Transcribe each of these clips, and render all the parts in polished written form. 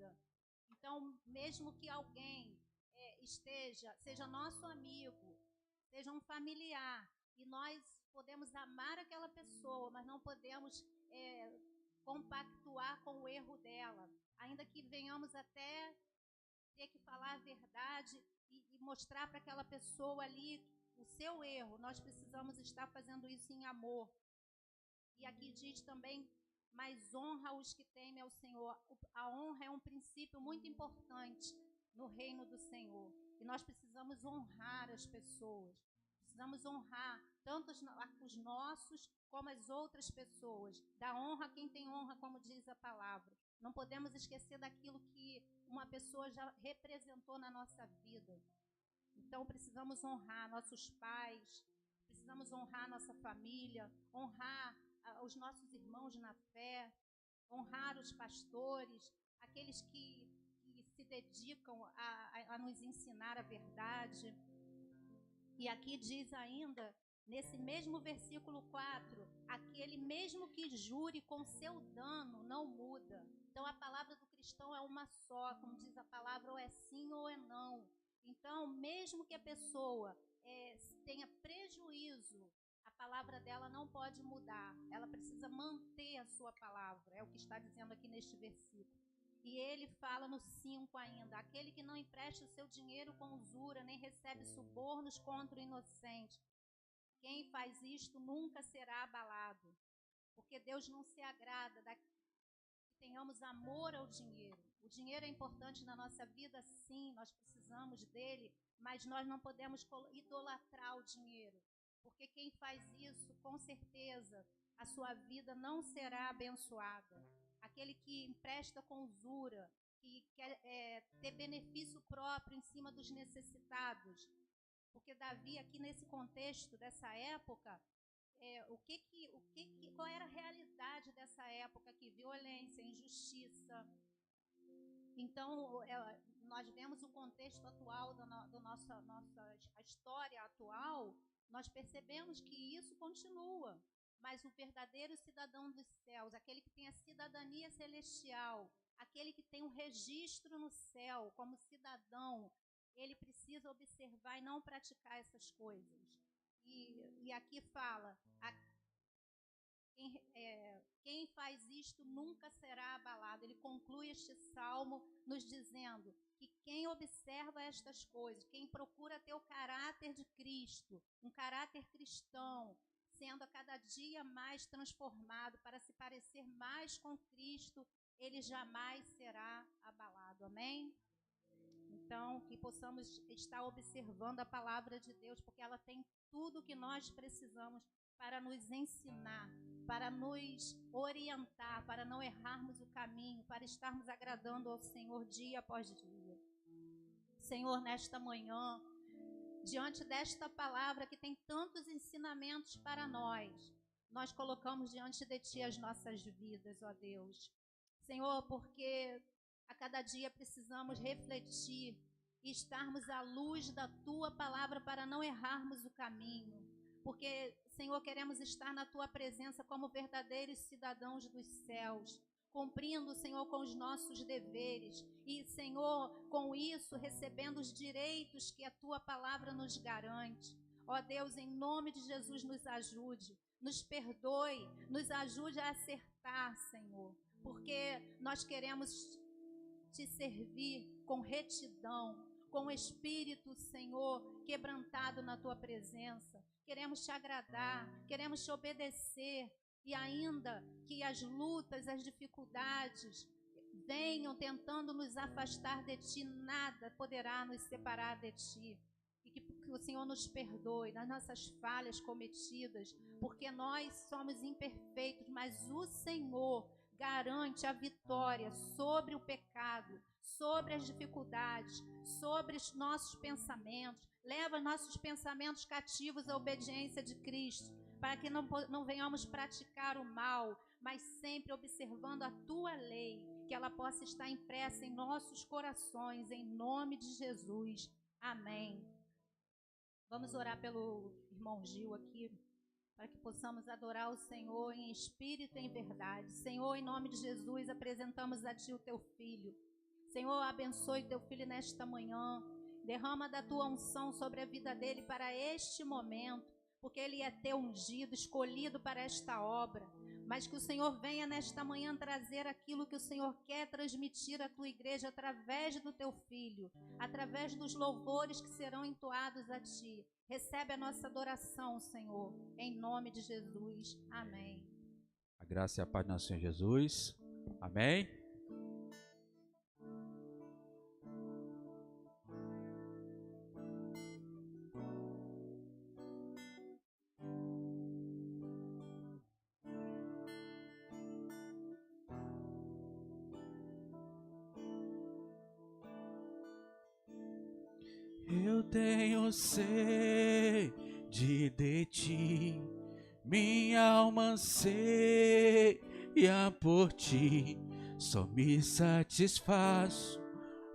muda. Então, mesmo que alguém seja nosso amigo, seja um familiar, e nós podemos amar aquela pessoa, mas não podemos compactuar com o erro dela, ainda que venhamos até ter que falar a verdade e mostrar para aquela pessoa ali o seu erro, nós precisamos estar fazendo isso em amor. E aqui diz também, mas honra os que temem ao Senhor. A honra é um princípio muito importante no reino do Senhor. E nós precisamos honrar as pessoas. Precisamos honrar tanto os nossos como as outras pessoas. Dá honra a quem tem honra, como diz a palavra. Não podemos esquecer daquilo que uma pessoa já representou na nossa vida. Então precisamos honrar nossos pais, precisamos honrar nossa família, honrar os nossos irmãos na fé, honrar os pastores, aqueles que se dedicam a nos ensinar a verdade. E aqui diz ainda, nesse mesmo versículo 4, aquele mesmo que jure com seu dano não muda. Então a palavra do cristão é uma só, como diz a palavra, ou é sim ou é não. Então, mesmo que a pessoa tenha prejuízo, a palavra dela não pode mudar. Ela precisa manter a sua palavra. É o que está dizendo aqui neste versículo. E ele fala no 5 ainda: aquele que não empresta o seu dinheiro com usura, nem recebe subornos contra o inocente. Quem faz isto nunca será abalado. Porque Deus não se agrada que tenhamos amor ao dinheiro. O dinheiro é importante na nossa vida, sim, nós precisamos dele, mas nós não podemos idolatrar o dinheiro. Porque quem faz isso, com certeza, a sua vida não será abençoada. Aquele que empresta com usura, que quer ter benefício próprio em cima dos necessitados. Porque Davi, aqui nesse contexto dessa época, qual era a realidade dessa época aqui? Violência, injustiça. Então, nós vemos o contexto atual a história atual, nós percebemos que isso continua. Mas o verdadeiro cidadão dos céus, aquele que tem a cidadania celestial, aquele que tem um registro no céu como cidadão, ele precisa observar e não praticar essas coisas. E aqui fala, quem faz isto nunca será abalado. Ele conclui este salmo nos dizendo que quem observa estas coisas, quem procura ter o caráter de Cristo, um caráter cristão, sendo a cada dia mais transformado para se parecer mais com Cristo, ele jamais será abalado. Amém? Então, que possamos estar observando a palavra de Deus, porque ela tem tudo o que nós precisamos para nos ensinar, para nos orientar, para não errarmos o caminho, para estarmos agradando ao Senhor dia após dia. Senhor, nesta manhã, diante desta palavra que tem tantos ensinamentos para nós colocamos diante de Ti as nossas vidas, ó Deus. Senhor, porque a cada dia precisamos refletir e estarmos à luz da Tua palavra para não errarmos o caminho. Porque, Senhor, queremos estar na Tua presença como verdadeiros cidadãos dos céus, cumprindo, Senhor, com os nossos deveres e, Senhor, com isso, recebendo os direitos que a Tua palavra nos garante. Ó Deus, em nome de Jesus, nos ajude, nos perdoe, nos ajude a acertar, Senhor, porque nós queremos Te servir com retidão, com o espírito, Senhor, quebrantado na Tua presença. Queremos Te agradar, queremos Te obedecer. E ainda que as lutas, as dificuldades venham tentando nos afastar de Ti, nada poderá nos separar de Ti. E que o Senhor nos perdoe das nossas falhas cometidas, porque nós somos imperfeitos, mas o Senhor garante a vitória sobre o pecado, sobre as dificuldades, sobre os nossos pensamentos. Leva nossos pensamentos cativos à obediência de Cristo, para que não venhamos praticar o mal, mas sempre observando a Tua lei, que ela possa estar impressa em nossos corações, em nome de Jesus. Amém. Vamos orar pelo irmão Gil aqui, para que possamos adorar o Senhor em espírito e em verdade. Senhor, em nome de Jesus, apresentamos a Ti o Teu Filho. Senhor, abençoe teu filho nesta manhã. Derrama da tua unção sobre a vida dele para este momento, porque ele é teu ungido, escolhido para esta obra. Mas que o Senhor venha nesta manhã trazer aquilo que o Senhor quer transmitir à tua igreja através do teu filho, através dos louvores que serão entoados a ti. Recebe a nossa adoração, Senhor, em nome de Jesus. Amém. A graça e a paz do nosso Senhor Jesus. Amém. Eu tenho sede de ti, minha alma anseia por ti, só me satisfaço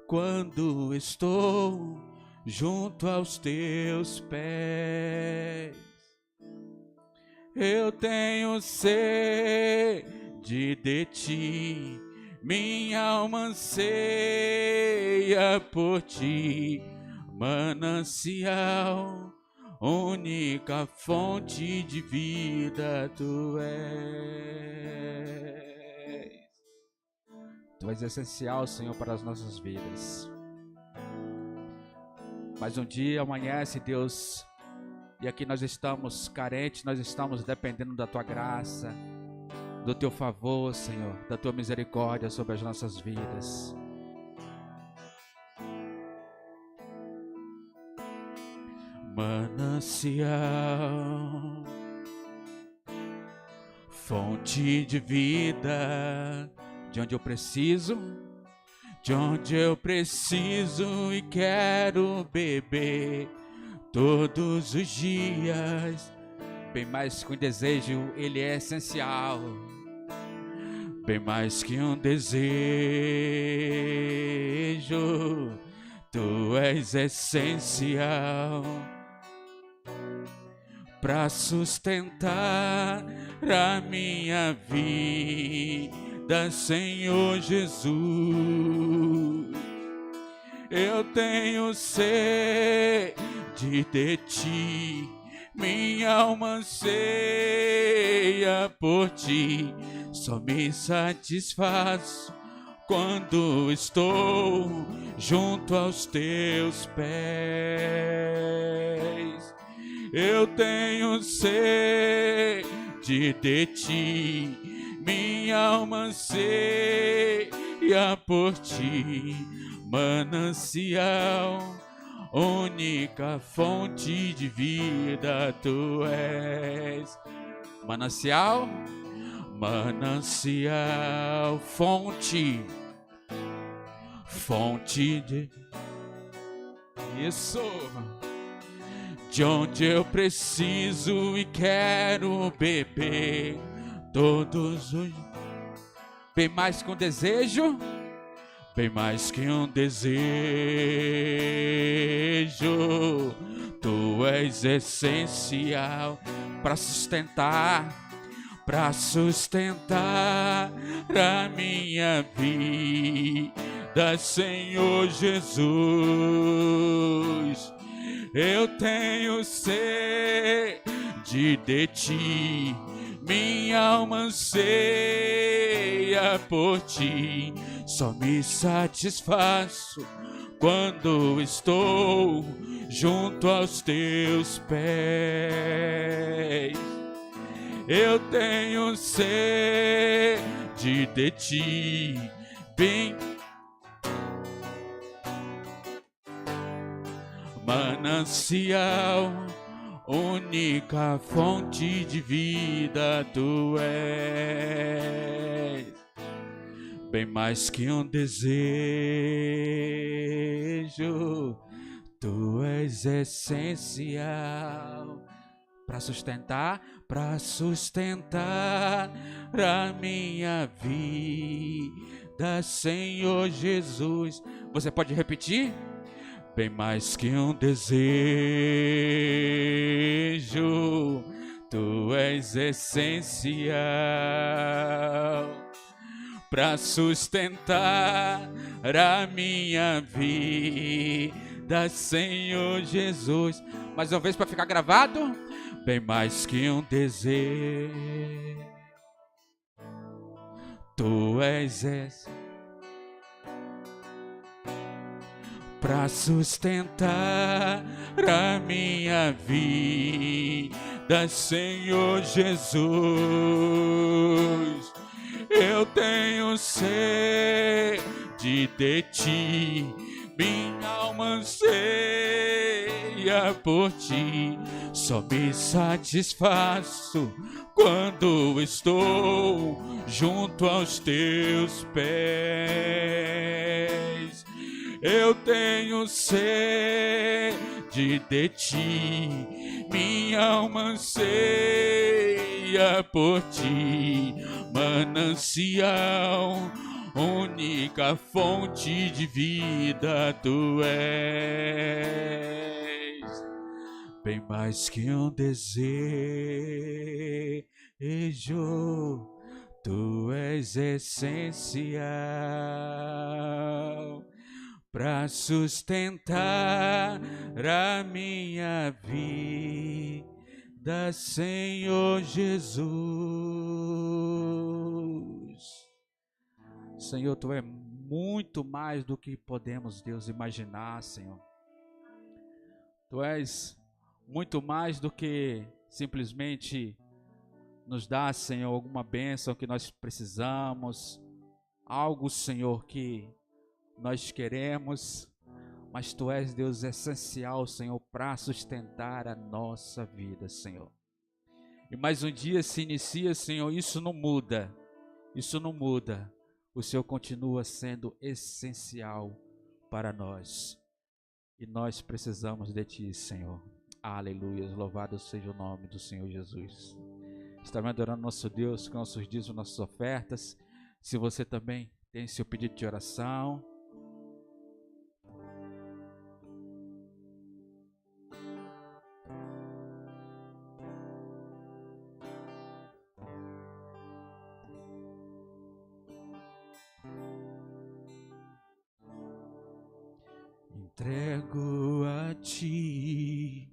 quando estou junto aos teus pés. Eu tenho sede de ti, minha alma anseia por ti, manancial, única fonte de vida tu és. Tu és essencial, Senhor, para as nossas vidas. Mas um dia amanhece, Deus, e aqui nós estamos carentes, nós estamos dependendo da tua graça, do teu favor, Senhor, da tua misericórdia sobre as nossas vidas. Manancial, fonte de vida, de onde eu preciso e quero beber todos os dias. Bem mais que um desejo, ele é essencial. Bem mais que um desejo, tu és essencial para sustentar a minha vida, Senhor Jesus. Eu tenho sede de ti, minha alma anseia por ti, só me satisfaço quando estou junto aos teus pés. Eu tenho sede de ti, minha alma anseia por ti, manancial, única fonte de vida tu és. Manancial, manancial, fonte de isso, de onde eu preciso e quero beber todos os, bem mais que um desejo, bem mais que um desejo, tu és essencial para sustentar a minha vida, Senhor Jesus. Eu tenho sede de ti, minha alma anseia por ti, só me satisfaço quando estou junto aos teus pés. Eu tenho sede de ti, bem manancial, única fonte de vida tu és. Bem mais que um desejo, tu és essencial para sustentar a minha vida, Senhor Jesus. Você pode repetir? Bem mais que um desejo, tu és essencial para sustentar a minha vida, Senhor Jesus. Mais uma vez para ficar gravado. Bem mais que um desejo, Tu és esse para sustentar a minha vida, Senhor Jesus. Eu tenho sede de Ti, minha alma anseia por Ti. Só me satisfaço quando estou junto aos Teus pés. Eu tenho sede de Ti, minha alma anseia por Ti. Manancial, única fonte de vida, Tu és. Bem mais que um desejo, Tu és essencial para sustentar a minha vida, Senhor Jesus. Senhor, Tu é muito mais do que podemos, Deus, imaginar, Senhor. Tu és muito mais do que simplesmente nos dar, Senhor, alguma bênção que nós precisamos, algo, Senhor, que nós queremos, mas Tu és, Deus, essencial, Senhor, para sustentar a nossa vida, Senhor. E mais um dia se inicia, Senhor, isso não muda, o Senhor continua sendo essencial para nós, e nós precisamos de Ti, Senhor. Aleluia, louvado seja o nome do Senhor Jesus. Estamos adorando nosso Deus com nossos dízimos, nossas ofertas. Se você também tem seu pedido de oração, entrego a Ti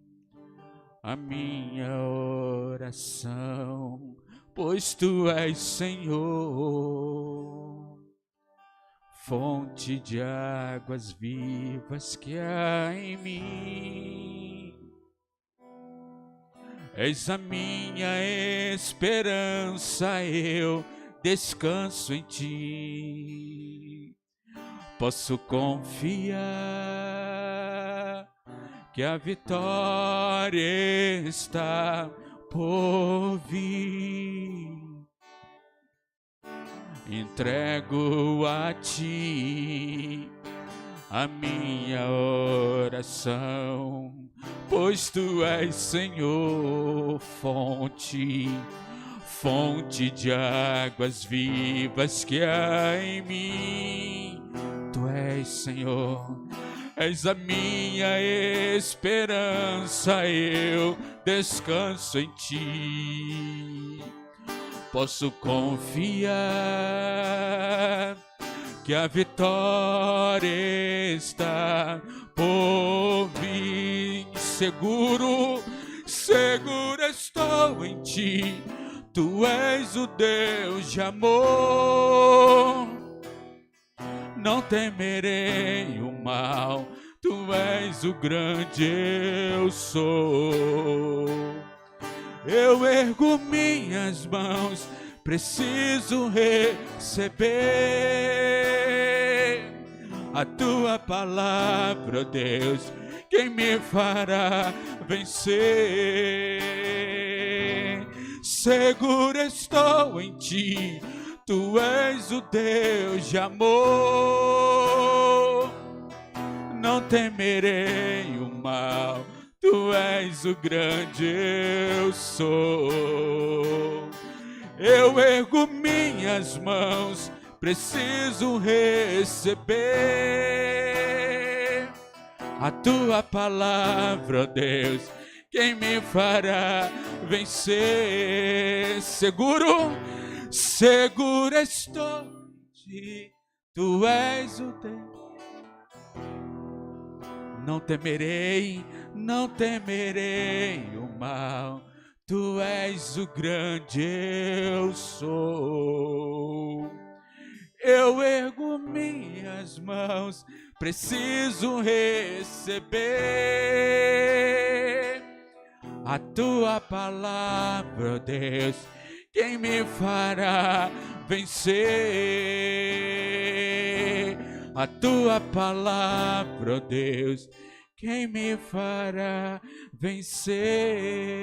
a minha oração, pois Tu és, Senhor, fonte de águas vivas que há em mim. És a minha esperança, eu descanso em Ti. Posso confiar que a vitória está por vir. Entrego a Ti a minha oração, pois Tu és, Senhor, fonte de águas vivas que há em mim. Tu és, Senhor, és a minha esperança, eu descanso em Ti. Posso confiar que a vitória está por vir. Seguro estou em Ti. Tu és o Deus de amor. Não temerei o mal, Tu és o grande eu sou. Eu ergo minhas mãos, preciso receber a Tua palavra, Deus, quem me fará vencer. Seguro estou em Ti, Tu és o Deus de amor. Não temerei o mal, Tu és o grande eu sou. Eu ergo minhas mãos, preciso receber a Tua palavra, Deus, quem me fará vencer. Seguro estou em Ti, Tu és o Deus Não temerei, não temerei o mal. Tu és o grande eu sou. Eu ergo minhas mãos, preciso receber a tua palavra, Deus, quem me fará vencer. A tua palavra, Deus, quem me fará vencer.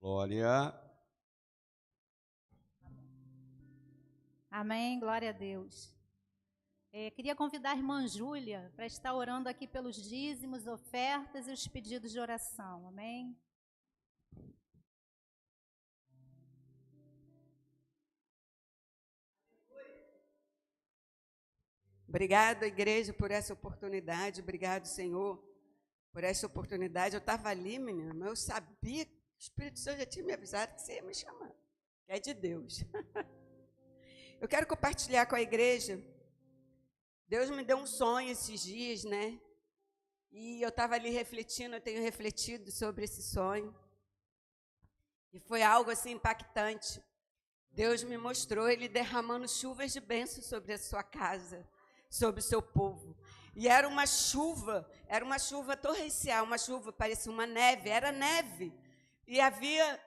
Glória. Amém, glória a Deus. Queria convidar a irmã Júlia para estar orando aqui pelos dízimos, ofertas e os pedidos de oração. Amém? Obrigada, igreja, por essa oportunidade. Obrigado, Senhor, por essa oportunidade. Eu estava ali, menina, mas eu sabia que o Espírito Santo já tinha me avisado que você ia me chamar. É de Deus. Eu quero compartilhar com a igreja. Deus me deu um sonho esses dias, né? E eu estava ali refletindo, eu tenho refletido sobre esse sonho. E foi algo assim impactante. Deus me mostrou Ele derramando chuvas de bênção sobre a sua casa, sobre o seu povo. E era uma chuva torrencial, uma chuva, parecia uma neve, era neve. E havia,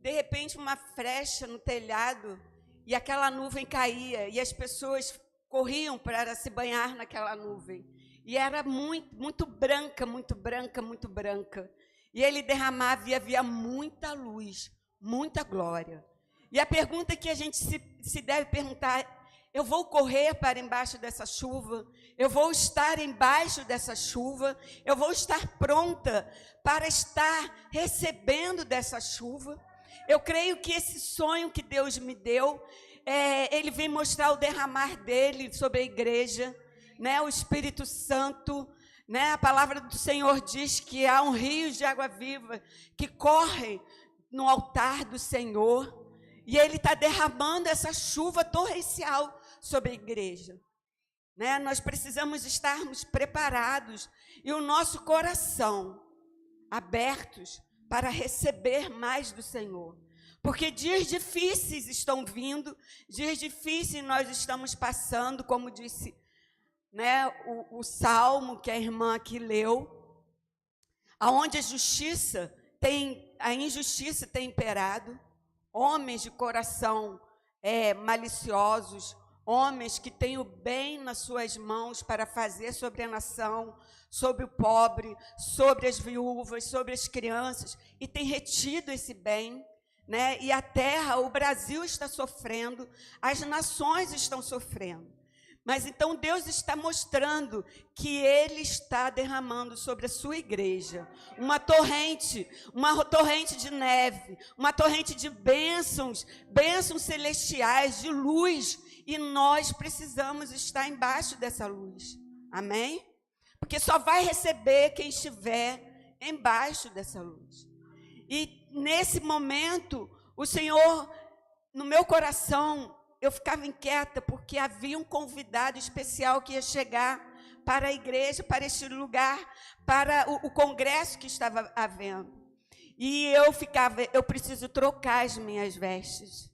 de repente, uma frecha no telhado, e aquela nuvem caía, e as pessoas corriam para se banhar naquela nuvem. E era muito branca, muito branca, muito branca. E Ele derramava e havia muita luz, muita glória. E a pergunta que a gente se deve perguntar: eu vou correr para embaixo dessa chuva? Eu vou estar embaixo dessa chuva? Eu vou estar pronta para estar recebendo dessa chuva? Eu creio que esse sonho que Deus me deu, Ele vem mostrar o derramar dEle sobre a igreja, né? O Espírito Santo, né? A palavra do Senhor diz que há um rio de água viva que corre no altar do Senhor. E Ele está derramando essa chuva torrencial sobre a igreja, né? Nós precisamos estarmos preparados e o nosso coração abertos para receber mais do Senhor. Porque dias difíceis estão vindo, dias difíceis nós estamos passando, como disse, né, o salmo que a irmã aqui leu, aonde a injustiça tem imperado. Homens de coração maliciosos, homens que têm o bem nas suas mãos para fazer sobre a nação, sobre o pobre, sobre as viúvas, sobre as crianças, e tem retido esse bem, né? E a terra, o Brasil está sofrendo, as nações estão sofrendo. Mas então Deus está mostrando que Ele está derramando sobre a sua igreja uma torrente de neve, uma torrente de bênçãos celestiais, de luz, e nós precisamos estar embaixo dessa luz. Amém? Porque só vai receber quem estiver embaixo dessa luz. E nesse momento, o Senhor, no meu coração, eu ficava inquieta, porque havia um convidado especial que ia chegar para a igreja, para este lugar, para o congresso que estava havendo. E eu preciso trocar as minhas vestes.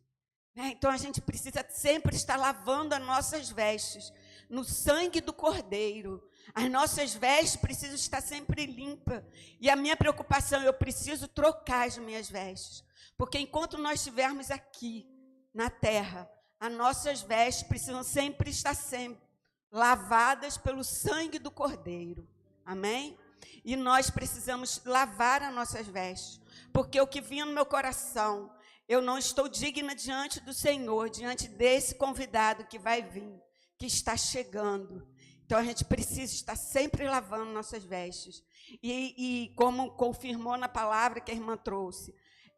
Então, a gente precisa sempre estar lavando as nossas vestes no sangue do Cordeiro. As nossas vestes precisam estar sempre limpas. E a minha preocupação, eu preciso trocar as minhas vestes. Porque enquanto nós estivermos aqui, na terra, as nossas vestes precisam sempre estar lavadas pelo sangue do Cordeiro. Amém? E nós precisamos lavar as nossas vestes, porque o que vinha no meu coração, eu não estou digna diante do Senhor, diante desse convidado que vai vir, que está chegando. Então a gente precisa estar sempre lavando nossas vestes. E como confirmou na palavra que a irmã trouxe,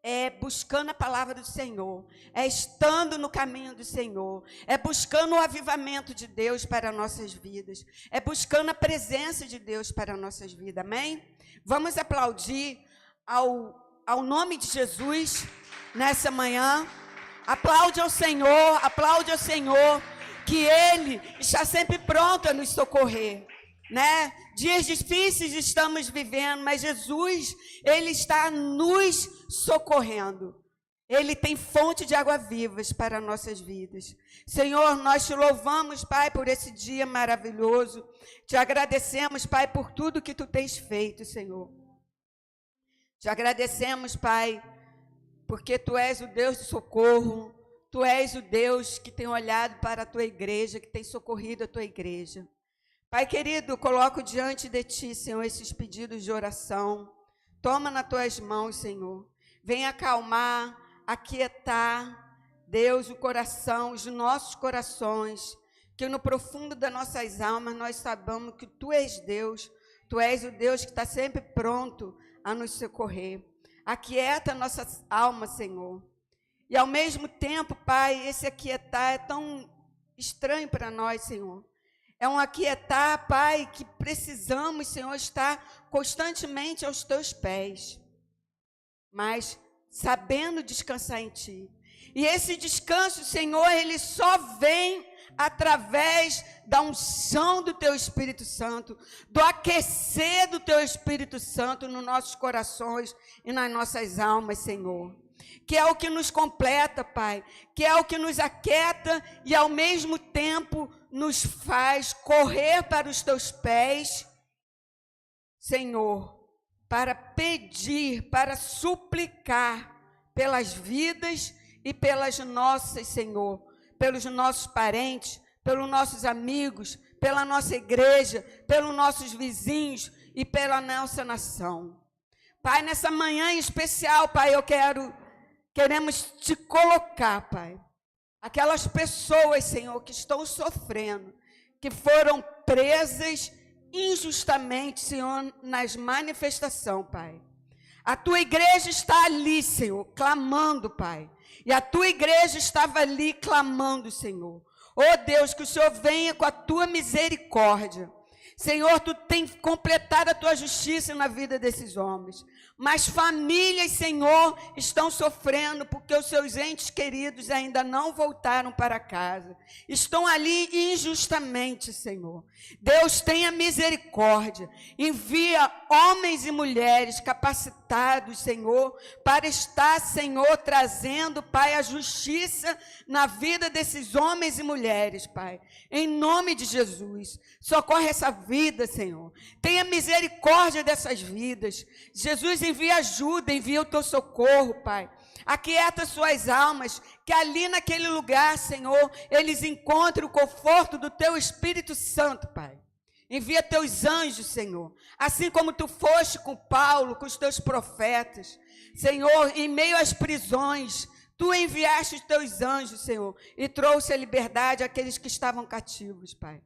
é buscando a palavra do Senhor, é estando no caminho do Senhor, é buscando o avivamento de Deus para nossas vidas, é buscando a presença de Deus para nossas vidas, amém? Vamos aplaudir ao nome de Jesus nessa manhã. Aplaude ao Senhor, que Ele está sempre pronto a nos socorrer, né? Dias difíceis estamos vivendo, mas Jesus, Ele está nos socorrendo. Ele tem fonte de água vivas para nossas vidas. Senhor, nós te louvamos, Pai, por esse dia maravilhoso. Te agradecemos, Pai, por tudo que Tu tens feito, Senhor. Te agradecemos, Pai, porque Tu és o Deus de socorro. Tu és o Deus que tem olhado para a Tua igreja, que tem socorrido a Tua igreja. Pai querido, coloco diante de Ti, Senhor, esses pedidos de oração. Toma nas Tuas mãos, Senhor. Vem acalmar, aquietar, Deus, o coração, os nossos corações, que no profundo das nossas almas nós sabemos que Tu és Deus, Tu és o Deus que está sempre pronto a nos socorrer. Aquieta a nossa alma, Senhor. E ao mesmo tempo, Pai, esse aquietar é tão estranho para nós, Senhor. É um aquietar, Pai, que precisamos, Senhor, estar constantemente aos Teus pés, mas sabendo descansar em Ti. E esse descanso, Senhor, ele só vem através da unção do Teu Espírito Santo, do aquecer do Teu Espírito Santo nos nossos corações e nas nossas almas, Senhor. Que é o que nos completa, Pai, que é o que nos aquieta e ao mesmo tempo nos faz correr para os Teus pés, Senhor, para pedir, para suplicar pelas vidas e pelas nossas, Senhor, pelos nossos parentes, pelos nossos amigos, pela nossa igreja, pelos nossos vizinhos e pela nossa nação. Pai, nessa manhã em especial, Pai, queremos Te colocar, Pai, aquelas pessoas, Senhor, que estão sofrendo, que foram presas injustamente, Senhor, nas manifestações, Pai. A Tua igreja está ali, Senhor, clamando, Pai. E a Tua igreja estava ali clamando, Senhor. Oh Deus, que o Senhor venha com a Tua misericórdia. Senhor, Tu tem completado a Tua justiça na vida desses homens. Mas famílias, Senhor, estão sofrendo porque os seus entes queridos ainda não voltaram para casa. Estão ali injustamente, Senhor. Deus, tenha misericórdia. Envia homens e mulheres capacitados, Senhor, para estar, Senhor, trazendo, Pai, a justiça na vida desses homens e mulheres, Pai. Em nome de Jesus. Socorre essa vida, Senhor. Tenha misericórdia dessas vidas. Jesus, envia ajuda, envia o Teu socorro, Pai. Aquieta suas almas, que ali naquele lugar, Senhor, eles encontrem o conforto do Teu Espírito Santo, Pai. Envia Teus anjos, Senhor. Assim como Tu foste com Paulo, com os Teus profetas. Senhor, em meio às prisões, Tu enviaste os Teus anjos, Senhor, e trouxe a liberdade àqueles que estavam cativos, Pai.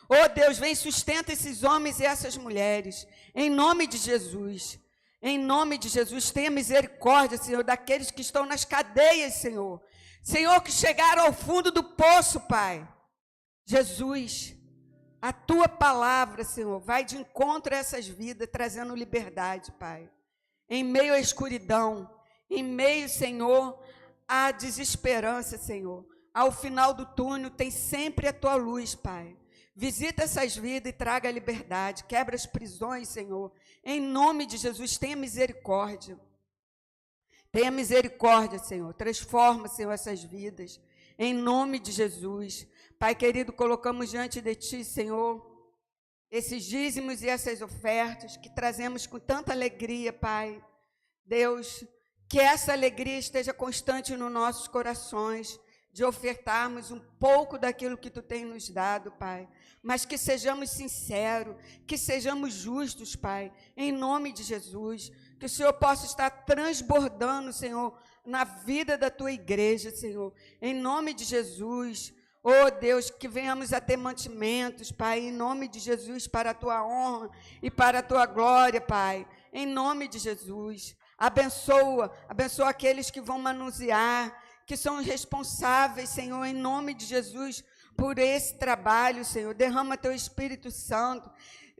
Oh Deus, vem sustenta esses homens e essas mulheres, em nome de Jesus. Em nome de Jesus, tenha misericórdia, Senhor, daqueles que estão nas cadeias, Senhor. Senhor, que chegaram ao fundo do poço, Pai. Jesus, a Tua palavra, Senhor, vai de encontro a essas vidas, trazendo liberdade, Pai. Em meio à escuridão, em meio, Senhor, à desesperança, Senhor. Ao final do túnel tem sempre a Tua luz, Pai. Visita essas vidas e traga a liberdade. Quebra as prisões, Senhor. Em nome de Jesus, tenha misericórdia. Tenha misericórdia, Senhor. Transforma, Senhor, essas vidas. Em nome de Jesus. Pai querido, colocamos diante de Ti, Senhor, esses dízimos e essas ofertas que trazemos com tanta alegria, Pai. Deus, que essa alegria esteja constante nos nossos corações. de ofertarmos um pouco daquilo que Tu tem nos dado, Pai. Mas que sejamos sinceros, que sejamos justos, Pai, em nome de Jesus. Que o Senhor possa estar transbordando, Senhor, na vida da Tua igreja, Senhor, em nome de Jesus. Oh, Deus, que venhamos a ter mantimentos, Pai, em nome de Jesus, para a Tua honra e para a Tua glória, Pai, em nome de Jesus. Abençoa aqueles que vão manusear, que são responsáveis, Senhor, em nome de Jesus, por esse trabalho, Senhor. Derrama Teu Espírito Santo,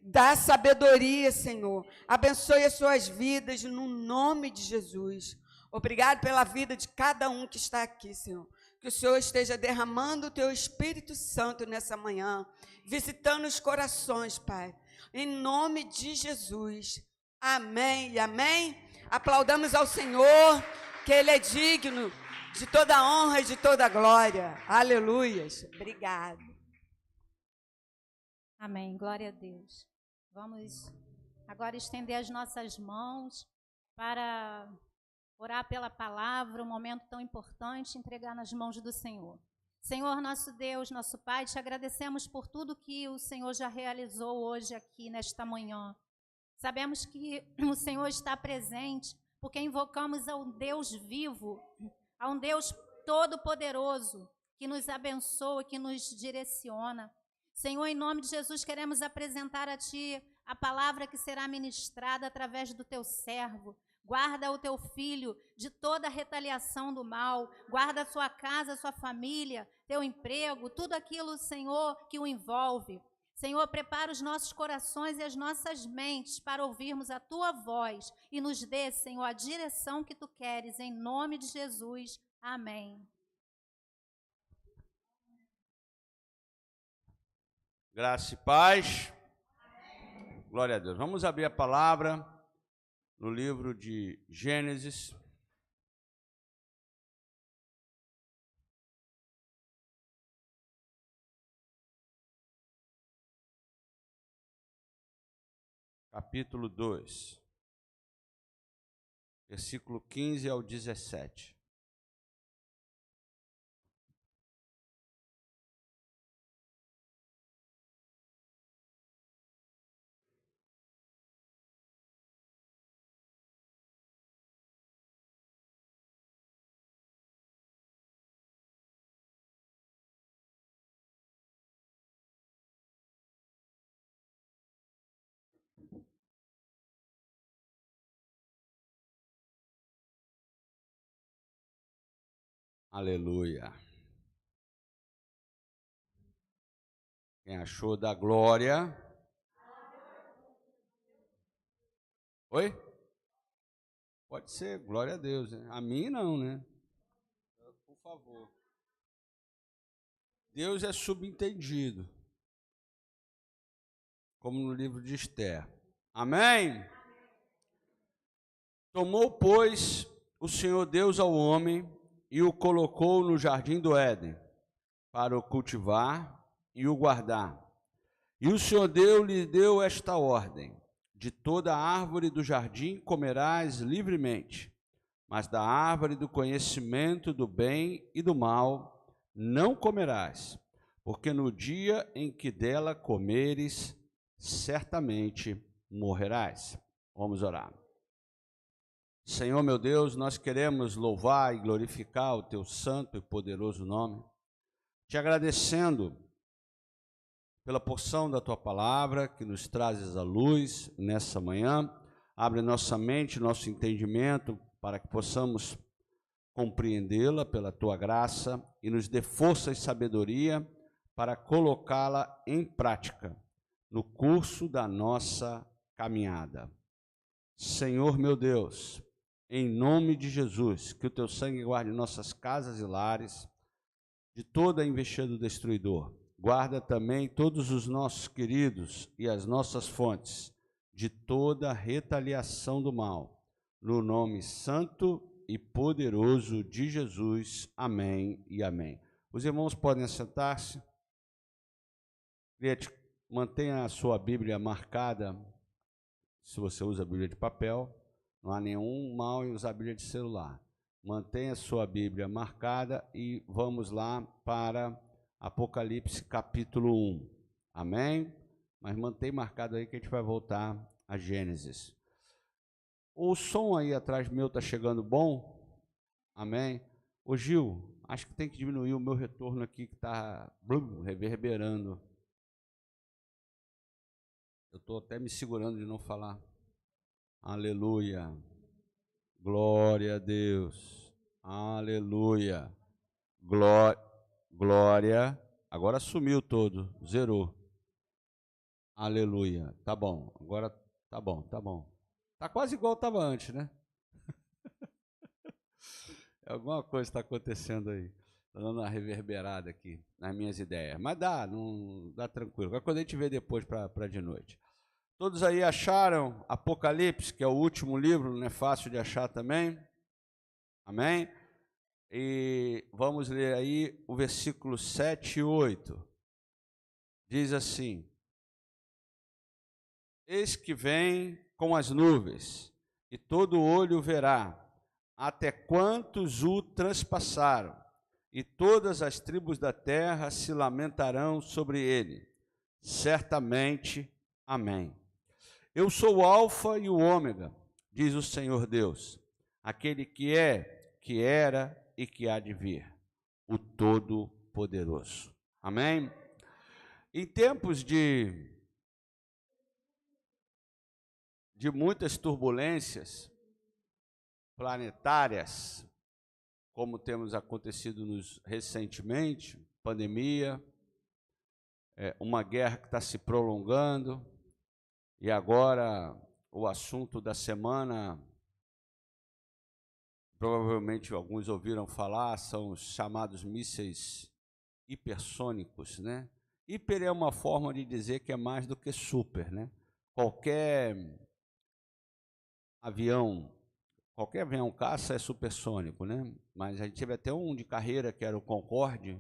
dá sabedoria, Senhor. Abençoe as suas vidas, no nome de Jesus. Obrigado pela vida de cada um que está aqui, Senhor. Que o Senhor esteja derramando o Teu Espírito Santo nessa manhã, visitando os corações, Pai, em nome de Jesus. Amém e amém. Aplaudamos ao Senhor, que Ele é digno de toda honra e de toda glória. Aleluias. Obrigado. Amém. Glória a Deus. Vamos agora estender as nossas mãos para orar pela palavra, um momento tão importante, entregar nas mãos do Senhor. Senhor, nosso Deus, nosso Pai, te agradecemos por tudo que o Senhor já realizou hoje aqui, nesta manhã. Sabemos que o Senhor está presente, porque invocamos a um Deus vivo, a um Deus todo-poderoso, que nos abençoa, que nos direciona. Senhor, em nome de Jesus, queremos apresentar a Ti a palavra que será ministrada através do Teu servo. Guarda o Teu filho de toda retaliação do mal, guarda a sua casa, a sua família, Teu emprego, tudo aquilo, Senhor, que o envolve. Senhor, prepara os nossos corações e as nossas mentes para ouvirmos a Tua voz e nos dê, Senhor, a direção que Tu queres, em nome de Jesus. Amém. Graça e paz. Amém. Glória a Deus. Vamos abrir a palavra no livro de Gênesis. Capítulo 2, versículo 15 ao 17. Aleluia. Quem achou da glória? Oi? Pode ser, glória a Deus. Né? A mim não, né? Por favor. Deus é subentendido, como no livro de Esther. Amém? Tomou, pois, o Senhor Deus ao homem e o colocou no jardim do Éden, para o cultivar e o guardar. E o Senhor Deus lhe deu esta ordem: de toda árvore do jardim comerás livremente, mas da árvore do conhecimento do bem e do mal não comerás, porque no dia em que dela comeres, certamente morrerás. Vamos orar. Senhor meu Deus, nós queremos louvar e glorificar o Teu santo e poderoso nome, te agradecendo pela porção da Tua palavra que nos trazes à luz nessa manhã. Abre nossa mente, nosso entendimento, para que possamos compreendê-la pela Tua graça e nos dê força e sabedoria para colocá-la em prática no curso da nossa caminhada. Senhor meu Deus, em nome de Jesus, que o Teu sangue guarde nossas casas e lares de toda a investida do destruidor. Guarda também todos os nossos queridos e as nossas fontes de toda retaliação do mal. No nome santo e poderoso de Jesus. Amém e amém. Os irmãos podem assentar-se. Mantenha a sua Bíblia marcada, se você usa a Bíblia de papel. Não há nenhum mal em usar a Bíblia de celular. Mantenha sua Bíblia marcada e vamos lá para Apocalipse capítulo 1. Amém? Mas mantém marcado aí que a gente vai voltar a Gênesis. O som aí atrás meu está chegando bom? Amém? Ô Gil, acho que tem que diminuir o meu retorno aqui que está reverberando. Eu estou até me segurando de não falar. Aleluia. Glória a Deus. Aleluia. Glória. Agora sumiu todo, zerou. Aleluia. Tá bom. Agora tá bom, tá bom. Tá quase igual estava antes, né? Alguma coisa está acontecendo aí. Estou dando uma reverberada aqui nas minhas ideias. Mas não dá tranquilo. Qualquer coisa a gente vê depois para de noite. Todos aí acharam Apocalipse, que é o último livro, não é fácil de achar também. Amém? E vamos ler aí o versículo 7 e 8. Diz assim: Eis que vem com as nuvens, e todo olho verá, até quantos o transpassaram, e todas as tribos da terra se lamentarão sobre ele. Certamente, amém. Eu sou o Alfa e o Ômega, diz o Senhor Deus, aquele que é, que era e que há de vir, o Todo-Poderoso. Amém? Em tempos de muitas turbulências planetárias, como temos acontecido recentemente, pandemia, uma guerra que está se prolongando, e agora o assunto da semana, provavelmente alguns ouviram falar, são os chamados mísseis hipersônicos, né? Hiper é uma forma de dizer que é mais do que super, né? Qualquer avião caça é supersônico, né? Mas a gente teve até um de carreira que era o Concorde,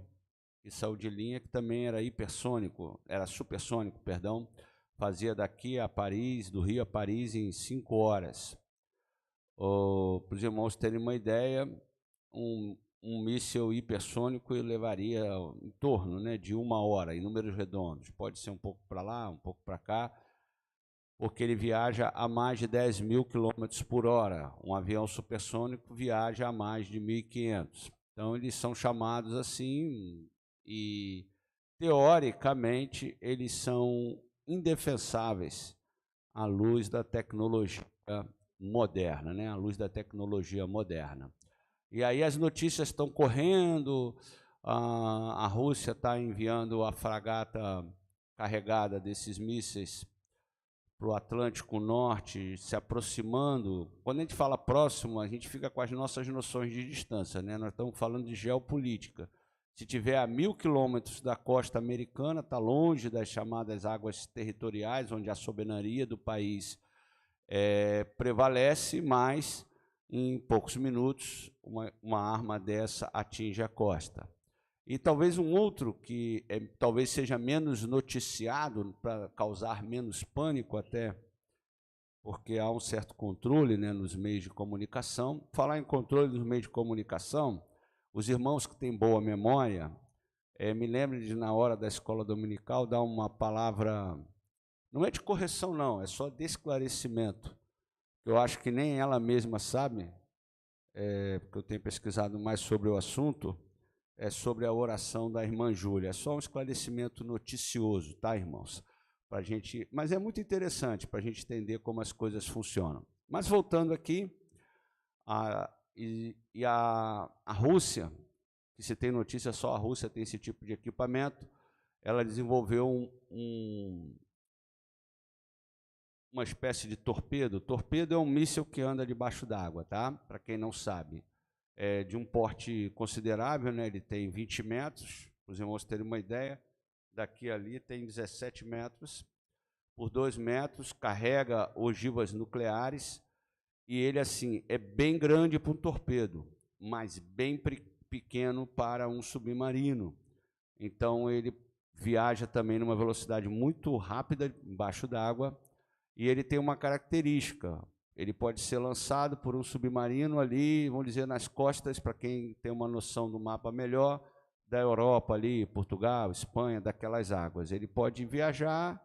que saiu de linha, que também era hipersônico, era supersônico, perdão, fazia daqui a Paris, do Rio a Paris, em 5 horas. Para os irmãos terem uma ideia, um míssil hipersônico levaria em torno, né, de 1 hora, em números redondos. Pode ser um pouco para lá, um pouco para cá, porque ele viaja a mais de 10 mil quilômetros por hora. Um avião supersônico viaja a mais de 1.500. Então, eles são chamados assim e, teoricamente, eles são indefensáveis à luz da tecnologia moderna, né? À luz da tecnologia moderna. E aí as notícias estão correndo, a Rússia está enviando a fragata carregada desses mísseis para o Atlântico Norte, se aproximando. Quando a gente fala próximo, a gente fica com as nossas noções de distância, né? Nós estamos falando de geopolítica. Se tiver a 1.000 quilômetros da costa americana, está longe das chamadas águas territoriais, onde a soberania do país prevalece, mas em poucos minutos uma arma dessa atinge a costa. E talvez um outro que talvez seja menos noticiado, para causar menos pânico até, porque há um certo controle, né, nos meios de comunicação. Falar em controle nos meios de comunicação, os irmãos que têm boa memória, me lembrem de, na hora da escola dominical, dar uma palavra, não é de correção não, é só de esclarecimento. Eu acho que nem ela mesma sabe, porque eu tenho pesquisado mais sobre o assunto, sobre a oração da irmã Júlia. É só um esclarecimento noticioso, tá, irmãos? Pra gente, mas é muito interessante para a gente entender como as coisas funcionam. Mas voltando aqui, a Rússia, que se tem notícia, só a Rússia tem esse tipo de equipamento, ela desenvolveu uma espécie de torpedo. Torpedo é um míssil que anda debaixo d'água, tá? Para quem não sabe. É de um porte considerável, né? Ele tem 20 metros, para os irmãos terem uma ideia, daqui a ali tem 17 metros, por 2 metros, carrega ogivas nucleares, e ele, assim, é bem grande para um torpedo, mas bem pequeno para um submarino. Então, ele viaja também numa velocidade muito rápida, embaixo d'água, e ele tem uma característica, ele pode ser lançado por um submarino ali, vamos dizer, nas costas, para quem tem uma noção do mapa melhor, da Europa ali, Portugal, Espanha, daquelas águas. Ele pode viajar,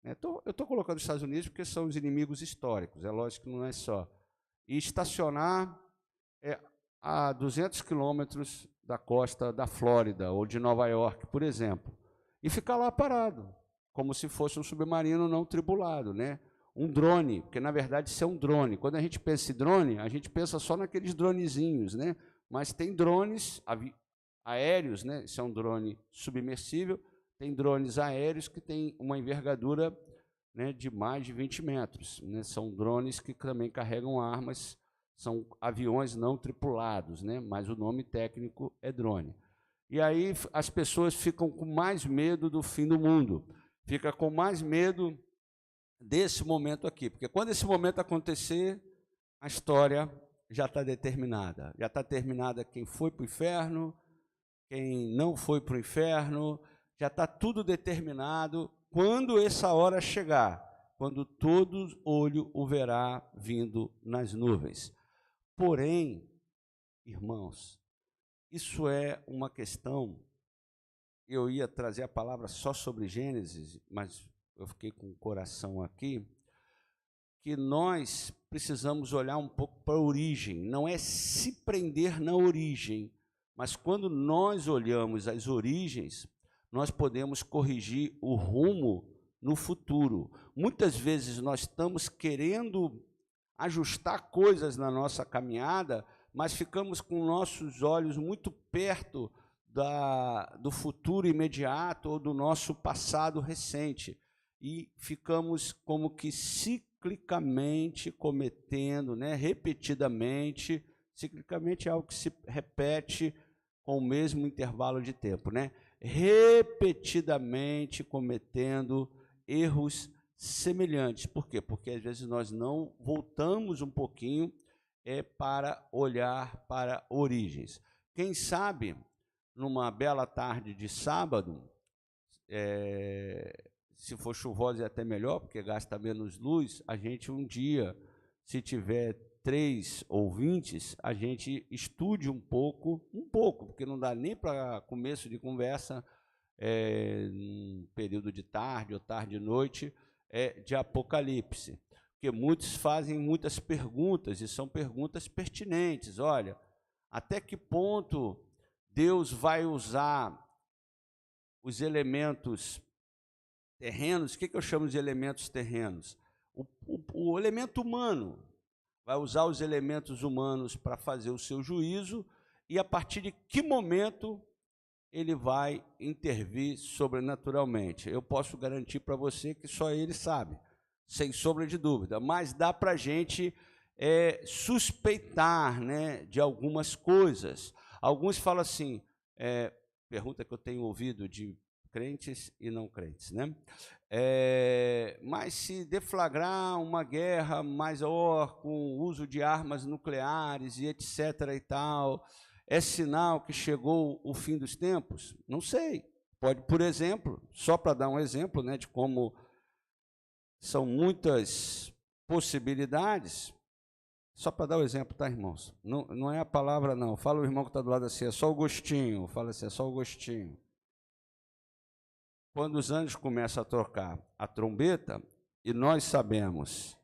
né? Eu estou colocando os Estados Unidos porque são os inimigos históricos, é lógico que não é só. E estacionar a 200 quilômetros da costa da Flórida ou de Nova York, por exemplo, e ficar lá parado, como se fosse um submarino não tripulado, né? Um drone, porque na verdade isso é um drone. Quando a gente pensa em drone, a gente pensa só naqueles dronezinhos, né? Mas tem drones aéreos, né? Isso é um drone submersível. Tem drones aéreos que têm uma envergadura, né, de mais de 20 metros. Né? São drones que também carregam armas, são aviões não tripulados, né? Mas o nome técnico é drone. E aí as pessoas ficam com mais medo do fim do mundo, ficam com mais medo desse momento aqui, porque quando esse momento acontecer, a história já está determinada. Já está terminada quem foi para o inferno, quem não foi para o inferno, já está tudo determinado. Quando essa hora chegar, quando todo olho o verá vindo nas nuvens. Porém, irmãos, isso é uma questão, eu ia trazer a palavra só sobre Gênesis, mas eu fiquei com o coração aqui, que nós precisamos olhar um pouco para a origem, não é se prender na origem, mas quando nós olhamos as origens, nós podemos corrigir o rumo no futuro. Muitas vezes nós estamos querendo ajustar coisas na nossa caminhada, mas ficamos com nossos olhos muito perto do futuro imediato ou do nosso passado recente. E ficamos como que ciclicamente cometendo, né, repetidamente, ciclicamente é algo que se repete com o mesmo intervalo de tempo, né? Repetidamente cometendo erros semelhantes. Por quê? Porque às vezes nós não voltamos um pouquinho para olhar para origens. Quem sabe, numa bela tarde de sábado, se for chuvosa é até melhor, porque gasta menos luz, a gente um dia, se tiver 3 ouvintes, a gente estude um pouco, porque não dá nem para começo de conversa, um período de tarde ou tarde e noite, de Apocalipse. Porque muitos fazem muitas perguntas, e são perguntas pertinentes. Olha, até que ponto Deus vai usar os elementos terrenos? O que eu chamo de elementos terrenos? O elemento humano vai usar os elementos humanos para fazer o seu juízo, e a partir de que momento ele vai intervir sobrenaturalmente? Eu posso garantir para você que só ele sabe, sem sombra de dúvida, mas dá para a gente suspeitar, né, de algumas coisas. Alguns falam assim, pergunta que eu tenho ouvido de crentes e não crentes, né? Mas se deflagrar uma guerra maior com o uso de armas nucleares e etc. e tal, é sinal que chegou o fim dos tempos? Não sei. Pode, por exemplo, só para dar um exemplo, né, de como são muitas possibilidades, só para dar o exemplo, tá, irmãos? Não é a palavra, não. Fala o irmão que está do lado assim, é só o gostinho. Fala assim, é só o gostinho. Quando os anjos começam a tocar a trombeta, e nós sabemos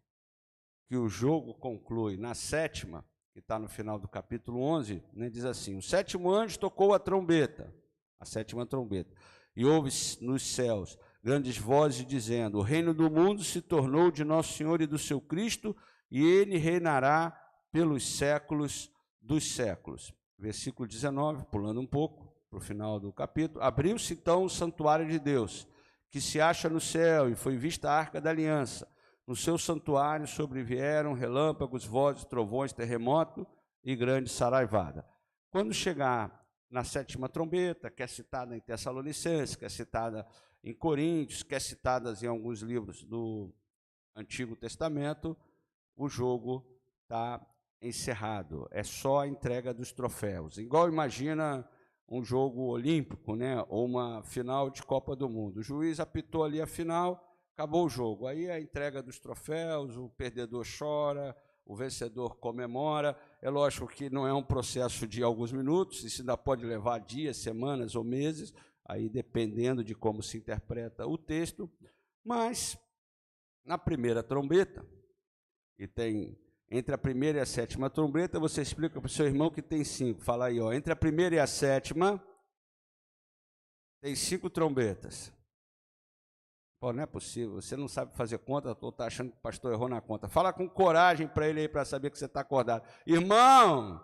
que o jogo conclui na 7ª, que está no final do capítulo 11, né, diz assim, o 7º anjo tocou a trombeta, a 7ª trombeta, e houve nos céus grandes vozes dizendo, o reino do mundo se tornou de nosso Senhor e do seu Cristo, e ele reinará pelos séculos dos séculos. Versículo 19, pulando um pouco para o final do capítulo, abriu-se então o santuário de Deus, que se acha no céu, e foi vista a arca da aliança. No seu santuário sobrevieram relâmpagos, vozes, trovões, terremoto e grande saraivada. Quando chegar na 7ª trombeta, que é citada em Tessalonicenses, que é citada em Coríntios, que é citada em alguns livros do Antigo Testamento, o jogo está encerrado. É só a entrega dos troféus. Igual imagina um jogo olímpico, né, ou uma final de Copa do Mundo. O juiz apitou ali a final, acabou o jogo. Aí a entrega dos troféus, o perdedor chora, o vencedor comemora. É lógico que não é um processo de alguns minutos, isso ainda pode levar dias, semanas ou meses, aí dependendo de como se interpreta o texto, mas na primeira trombeta, e tem entre a primeira e a sétima trombeta, você explica para o seu irmão que tem 5. Fala aí, ó, entre a primeira e a sétima, tem 5 trombetas. Pô, não é possível, você não sabe fazer conta, ou está achando que o pastor errou na conta. Fala com coragem para ele aí, para saber que você está acordado. Irmão!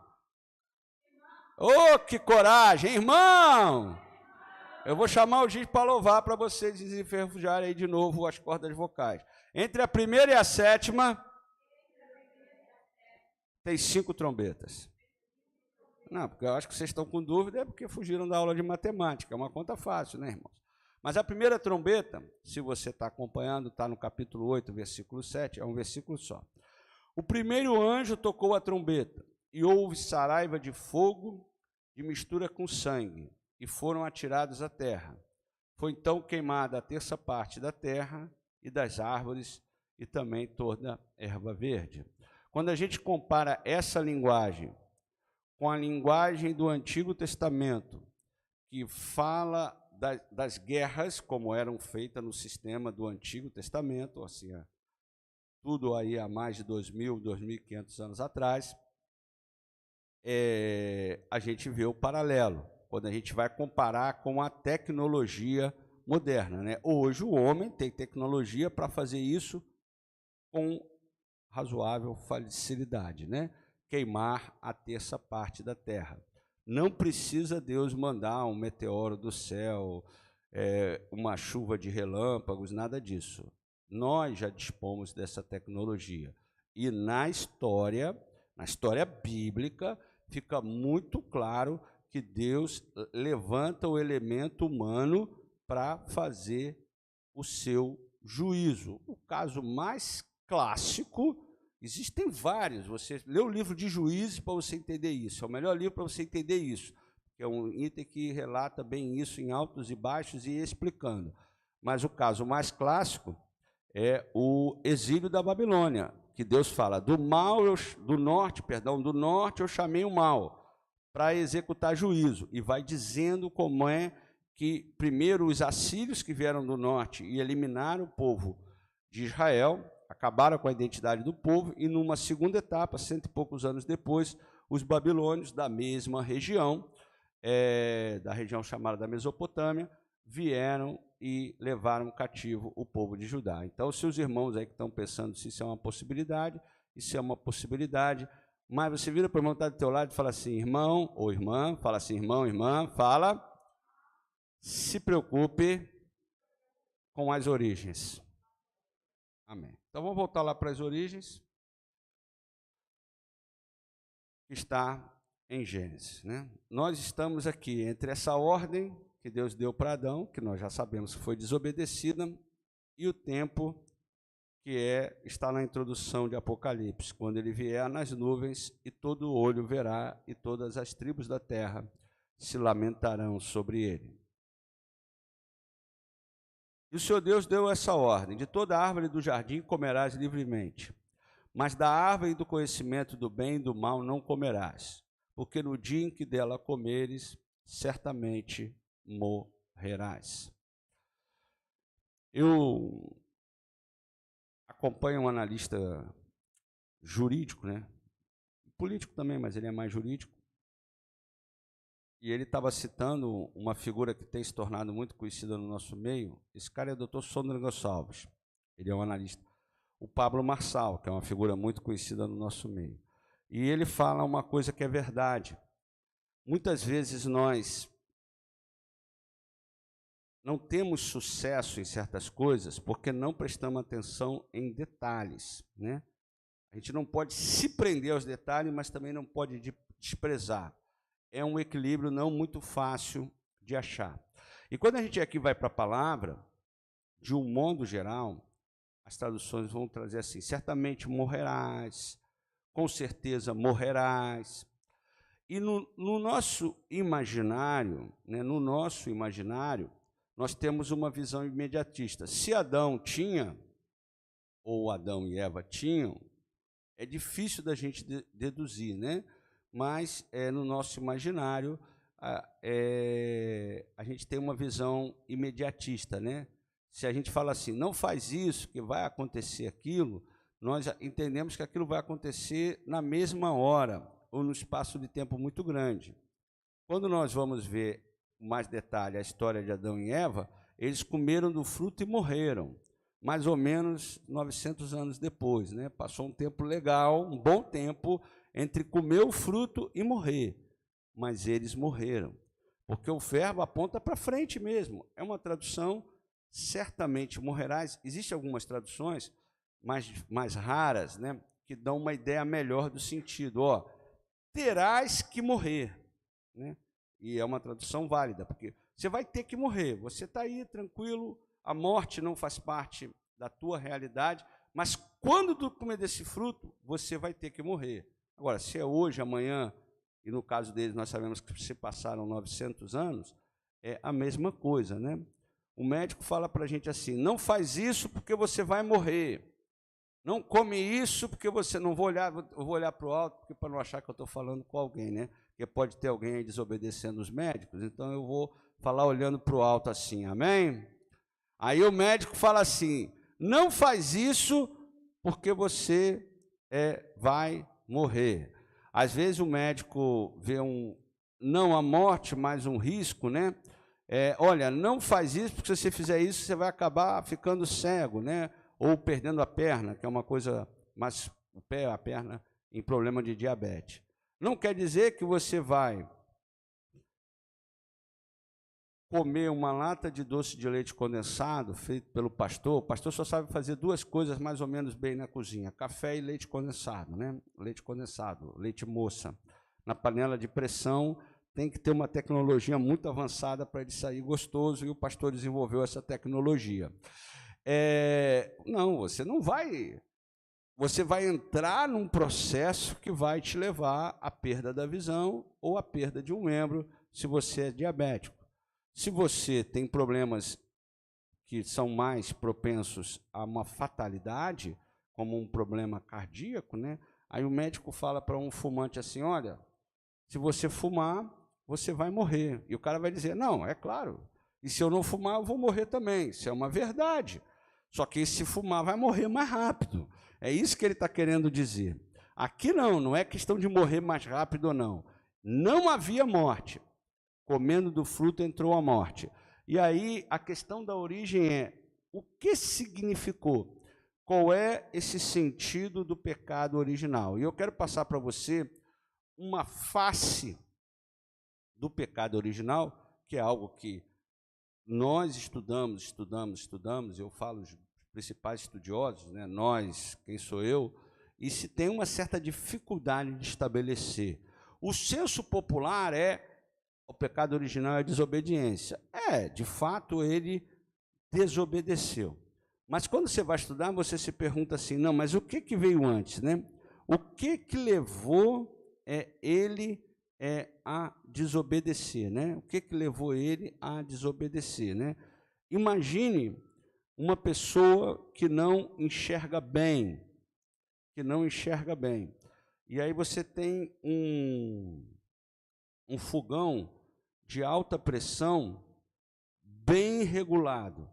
Ô, que coragem, irmão! Eu vou chamar o Giz para louvar, para vocês desenferrujarem aí de novo as cordas vocais. Entre a primeira e a sétima, tem 5 trombetas. Não, porque eu acho que vocês estão com dúvida, é porque fugiram da aula de matemática. É uma conta fácil, né, irmãos? Mas a primeira trombeta, se você está acompanhando, está no capítulo 8, versículo 7, é um versículo só. O primeiro anjo tocou a trombeta, e houve saraiva de fogo de mistura com sangue, e foram atirados à terra. Foi então queimada a terça parte da terra e das árvores, e também toda a erva verde. Quando a gente compara essa linguagem com a linguagem do Antigo Testamento, que fala das guerras, como eram feitas no sistema do Antigo Testamento, assim, tudo aí há mais de 2.000, 2.500 anos atrás, a gente vê o paralelo, quando a gente vai comparar com a tecnologia moderna, né? Hoje o homem tem tecnologia para fazer isso com razoável facilidade, né? Queimar a terça parte da terra. Não precisa Deus mandar um meteoro do céu, uma chuva de relâmpagos, nada disso. Nós já dispomos dessa tecnologia. E na história bíblica, fica muito claro que Deus levanta o elemento humano para fazer o seu juízo. O caso mais clássico, existem vários, você lê o livro de Juízes para você entender isso, é o melhor livro para você entender isso, é um item que relata bem isso em altos e baixos e explicando. Mas o caso mais clássico é o exílio da Babilônia, que Deus fala, do norte eu chamei o mal para executar juízo, e vai dizendo como é que primeiro os assírios que vieram do norte e eliminaram o povo de Israel, acabaram com a identidade do povo, e numa segunda etapa, 100 e poucos anos depois, os babilônios da mesma região, da região chamada da Mesopotâmia, vieram e levaram cativo o povo de Judá. Então, seus irmãos aí que estão pensando se isso é uma possibilidade, isso é uma possibilidade, mas você vira para o irmão que está do teu lado e fala assim, irmão ou irmã, fala assim, irmão, irmã, fala, se preocupe com as origens. Amém. Então, vamos voltar lá para as origens, que está em Gênesis, né? Nós estamos aqui entre essa ordem que Deus deu para Adão, que nós já sabemos que foi desobedecida, e o tempo que está na introdução de Apocalipse, quando ele vier nas nuvens, e todo olho verá, e todas as tribos da terra se lamentarão sobre ele. E o Senhor Deus deu essa ordem, de toda árvore do jardim comerás livremente, mas da árvore do conhecimento do bem e do mal não comerás, porque no dia em que dela comeres, certamente morrerás. Eu acompanho um analista jurídico, né? Político também, mas ele é mais jurídico, e ele estava citando uma figura que tem se tornado muito conhecida no nosso meio. Esse cara é o Dr. Sandro Gonçalves, ele é um analista. O Pablo Marçal, que é uma figura muito conhecida no nosso meio. E ele fala uma coisa que é verdade. Muitas vezes nós não temos sucesso em certas coisas porque não prestamos atenção em detalhes, né? A gente não pode se prender aos detalhes, mas também não pode desprezar. É um equilíbrio não muito fácil de achar. E quando a gente aqui vai para a palavra, de um modo geral, as traduções vão trazer assim, certamente morrerás, com certeza morrerás. E no nosso imaginário, né, nós temos uma visão imediatista. Se Adão tinha, ou Adão e Eva tinham, é difícil da gente deduzir, né? Mas no nosso imaginário a gente tem uma visão imediatista, né? Se a gente fala assim, não faz isso, que vai acontecer aquilo, nós entendemos que aquilo vai acontecer na mesma hora, ou no espaço de tempo muito grande. Quando nós vamos ver com mais detalhe a história de Adão e Eva, eles comeram do fruto e morreram, mais ou menos 900 anos depois, né? Passou um tempo legal, um bom tempo, entre comer o fruto e morrer, mas eles morreram, porque o verbo aponta para frente mesmo, é uma tradução, certamente morrerás. Existem algumas traduções mais raras, né, que dão uma ideia melhor do sentido, terás que morrer, né? E é uma tradução válida, porque você vai ter que morrer, você está aí tranquilo, a morte não faz parte da tua realidade, mas quando tu comer desse fruto, você vai ter que morrer. Agora, se é hoje, amanhã, e no caso deles nós sabemos que se passaram 900 anos, é a mesma coisa, né? O médico fala para a gente assim, não faz isso porque você vai morrer, não come isso porque você... Não vou olhar, eu vou olhar para o alto, porque para não achar que eu estou falando com alguém, né? Porque pode ter alguém aí desobedecendo os médicos, então eu vou falar olhando para o alto assim, amém? Aí o médico fala assim, não faz isso porque você vai morrer. Às vezes o médico vê não a morte, mas um risco, né? Olha, não faz isso, porque se você fizer isso, você vai acabar ficando cego, né? Ou perdendo a perna, que é uma coisa, mas o pé, a perna, em problema de diabetes. Não quer dizer que você vai comer uma lata de doce de leite condensado, feito pelo pastor. O pastor só sabe fazer duas coisas mais ou menos bem na cozinha, café e leite condensado, né? Leite condensado, leite moça. Na panela de pressão, tem que ter uma tecnologia muito avançada para ele sair gostoso, e o pastor desenvolveu essa tecnologia. Não, você não vai... Você vai entrar num processo que vai te levar à perda da visão ou à perda de um membro, se você é diabético. Se você tem problemas que são mais propensos a uma fatalidade, como um problema cardíaco, né? Aí o médico fala para um fumante assim, olha, se você fumar, você vai morrer. E o cara vai dizer, não, é claro, e se eu não fumar, eu vou morrer também. Isso é uma verdade. Só que se fumar, vai morrer mais rápido. É isso que ele está querendo dizer. Aqui não é questão de morrer mais rápido ou não. Não havia morte. Comendo do fruto entrou a morte. E aí a questão da origem é, o que significou? Qual é esse sentido do pecado original? E eu quero passar para você uma face do pecado original, que é algo que nós estudamos, eu falo os principais estudiosos, né? Nós, quem sou eu, e se tem uma certa dificuldade de estabelecer. O senso popular o pecado original é a desobediência. De fato, ele desobedeceu. Mas quando você vai estudar, você se pergunta assim, não, mas o que veio antes, né? O que levou ele a desobedecer, né? O que levou ele a desobedecer, né? Imagine uma pessoa que não enxerga bem, E aí você tem um fogão de alta pressão bem regulado.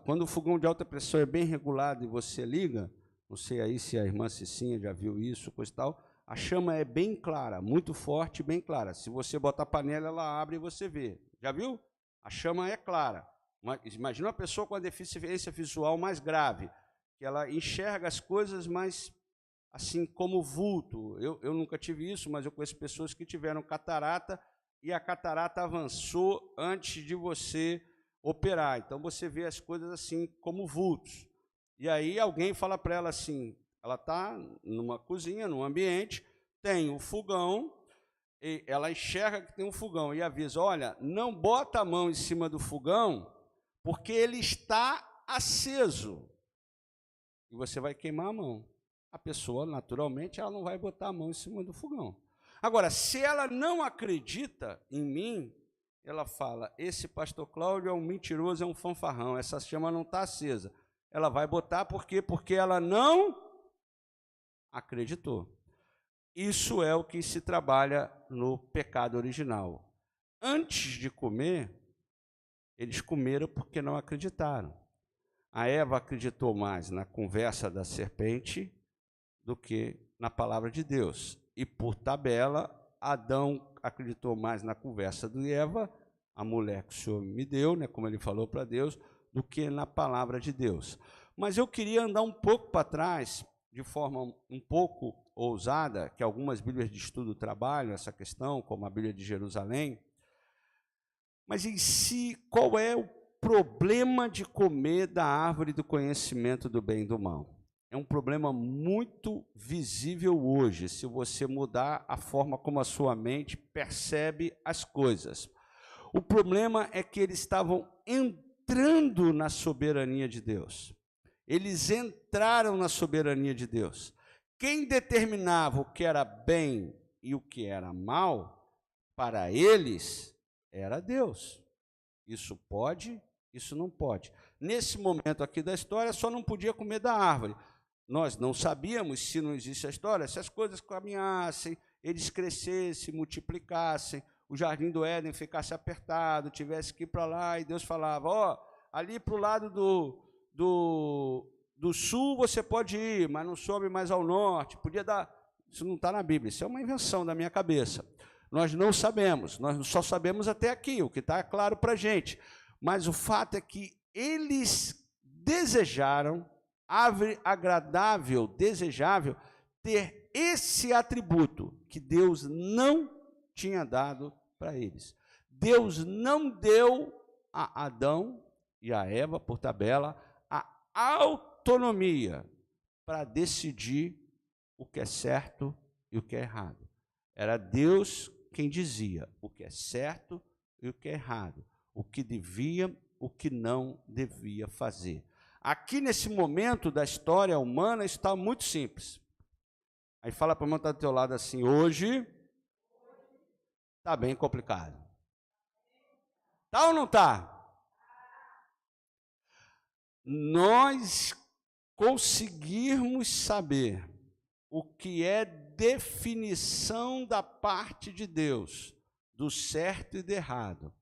Quando o fogão de alta pressão é bem regulado e você liga, não sei aí se a irmã Cicinha já viu isso, coisa e tal, a chama é bem clara, muito forte, bem clara. Se você botar a panela, ela abre e você vê. Já viu? A chama é clara. Imagina uma pessoa com a deficiência visual mais grave, que ela enxerga as coisas mais assim como vulto. Eu nunca tive isso, mas eu conheço pessoas que tiveram catarata e a catarata avançou antes de você operar. Então você vê as coisas assim como vultos. E aí alguém fala para ela assim, ela está numa cozinha, num ambiente, tem um fogão, e ela enxerga que tem um fogão e avisa, olha, não bota a mão em cima do fogão, porque ele está aceso. E você vai queimar a mão. A pessoa, naturalmente, ela não vai botar a mão em cima do fogão. Agora, se ela não acredita em mim, ela fala, esse pastor Cláudio é um mentiroso, é um fanfarrão, essa chama não está acesa. Ela vai botar por quê? Porque ela não acreditou. Isso é o que se trabalha no pecado original. Antes de comer, eles comeram porque não acreditaram. A Eva acreditou mais na conversa da serpente do que na palavra de Deus. E, por tabela, Adão acreditou mais na conversa de Eva, a mulher que o Senhor me deu, né, como ele falou para Deus, do que na palavra de Deus. Mas eu queria andar um pouco para trás, de forma um pouco ousada, que algumas Bíblias de estudo trabalham essa questão, como a Bíblia de Jerusalém. Mas em si, qual é o problema de comer da árvore do conhecimento do bem e do mal? É um problema muito visível hoje, se você mudar a forma como a sua mente percebe as coisas. O problema é que eles estavam entrando na soberania de Deus. Eles entraram na soberania de Deus. Quem determinava o que era bem e o que era mal, para eles, era Deus. Isso pode, isso não pode. Nesse momento aqui da história, só não podia comer da árvore. Nós não sabíamos, se não existe a história, se as coisas caminhassem, eles crescessem, multiplicassem, o jardim do Éden ficasse apertado, tivesse que ir para lá, e Deus falava, ó, ali para o lado do sul você pode ir, mas não sobe mais ao norte, podia dar... Isso não está na Bíblia, isso é uma invenção da minha cabeça. Nós não sabemos, nós só sabemos até aqui, o que está claro para a gente. Mas o fato é que eles desejaram, árvore agradável, desejável, ter esse atributo que Deus não tinha dado para eles. Deus não deu a Adão e a Eva, por tabela, a autonomia para decidir o que é certo e o que é errado. Era Deus quem dizia o que é certo e o que é errado, o que devia, o que não devia fazer. Aqui, nesse momento da história humana, está muito simples. Aí fala para o irmão que está do teu lado assim, hoje está bem complicado. Está ou não está? Nós conseguirmos saber o que é definição da parte de Deus, do certo e do errado,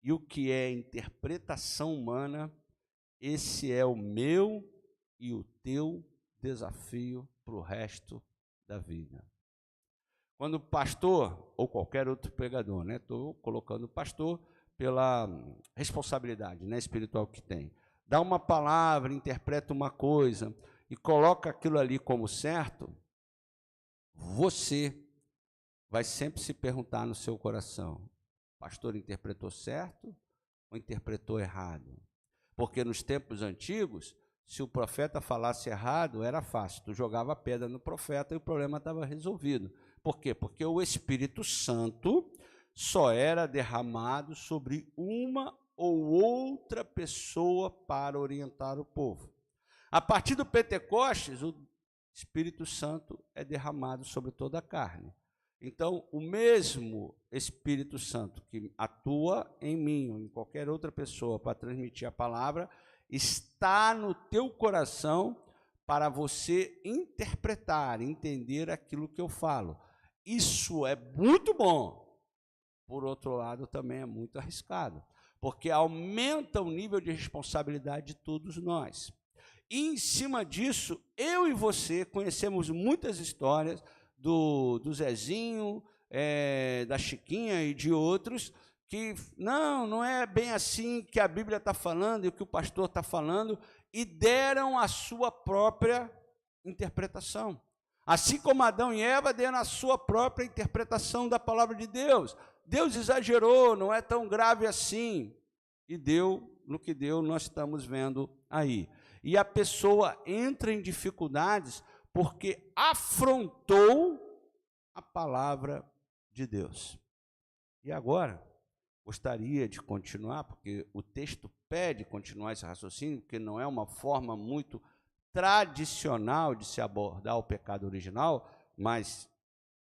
e o que é interpretação humana, esse é o meu e o teu desafio para o resto da vida. Quando o pastor, ou qualquer outro pregador, né, estou colocando o pastor pela responsabilidade, né, espiritual que tem, dá uma palavra, interpreta uma coisa e coloca aquilo ali como certo, você vai sempre se perguntar no seu coração, o pastor interpretou certo ou interpretou errado? Porque nos tempos antigos, se o profeta falasse errado, era fácil, tu jogava pedra no profeta e o problema estava resolvido. Por quê? Porque o Espírito Santo só era derramado sobre uma ou outra pessoa para orientar o povo. A partir do Pentecostes, o Espírito Santo é derramado sobre toda a carne. Então, o mesmo Espírito Santo que atua em mim ou em qualquer outra pessoa para transmitir a palavra, está no teu coração para você interpretar, entender aquilo que eu falo. Isso é muito bom. Por outro lado, também é muito arriscado, porque aumenta o nível de responsabilidade de todos nós. E, em cima disso, eu e você conhecemos muitas histórias do Zezinho, da Chiquinha e de outros, que não é bem assim que a Bíblia está falando e o que o pastor está falando, e deram a sua própria interpretação. Assim como Adão e Eva deram a sua própria interpretação da palavra de Deus. Deus exagerou, não é tão grave assim. E deu no que deu, nós estamos vendo aí. E a pessoa entra em dificuldades porque afrontou a palavra de Deus. E agora, gostaria de continuar, porque o texto pede continuar esse raciocínio, porque não é uma forma muito tradicional de se abordar o pecado original, mas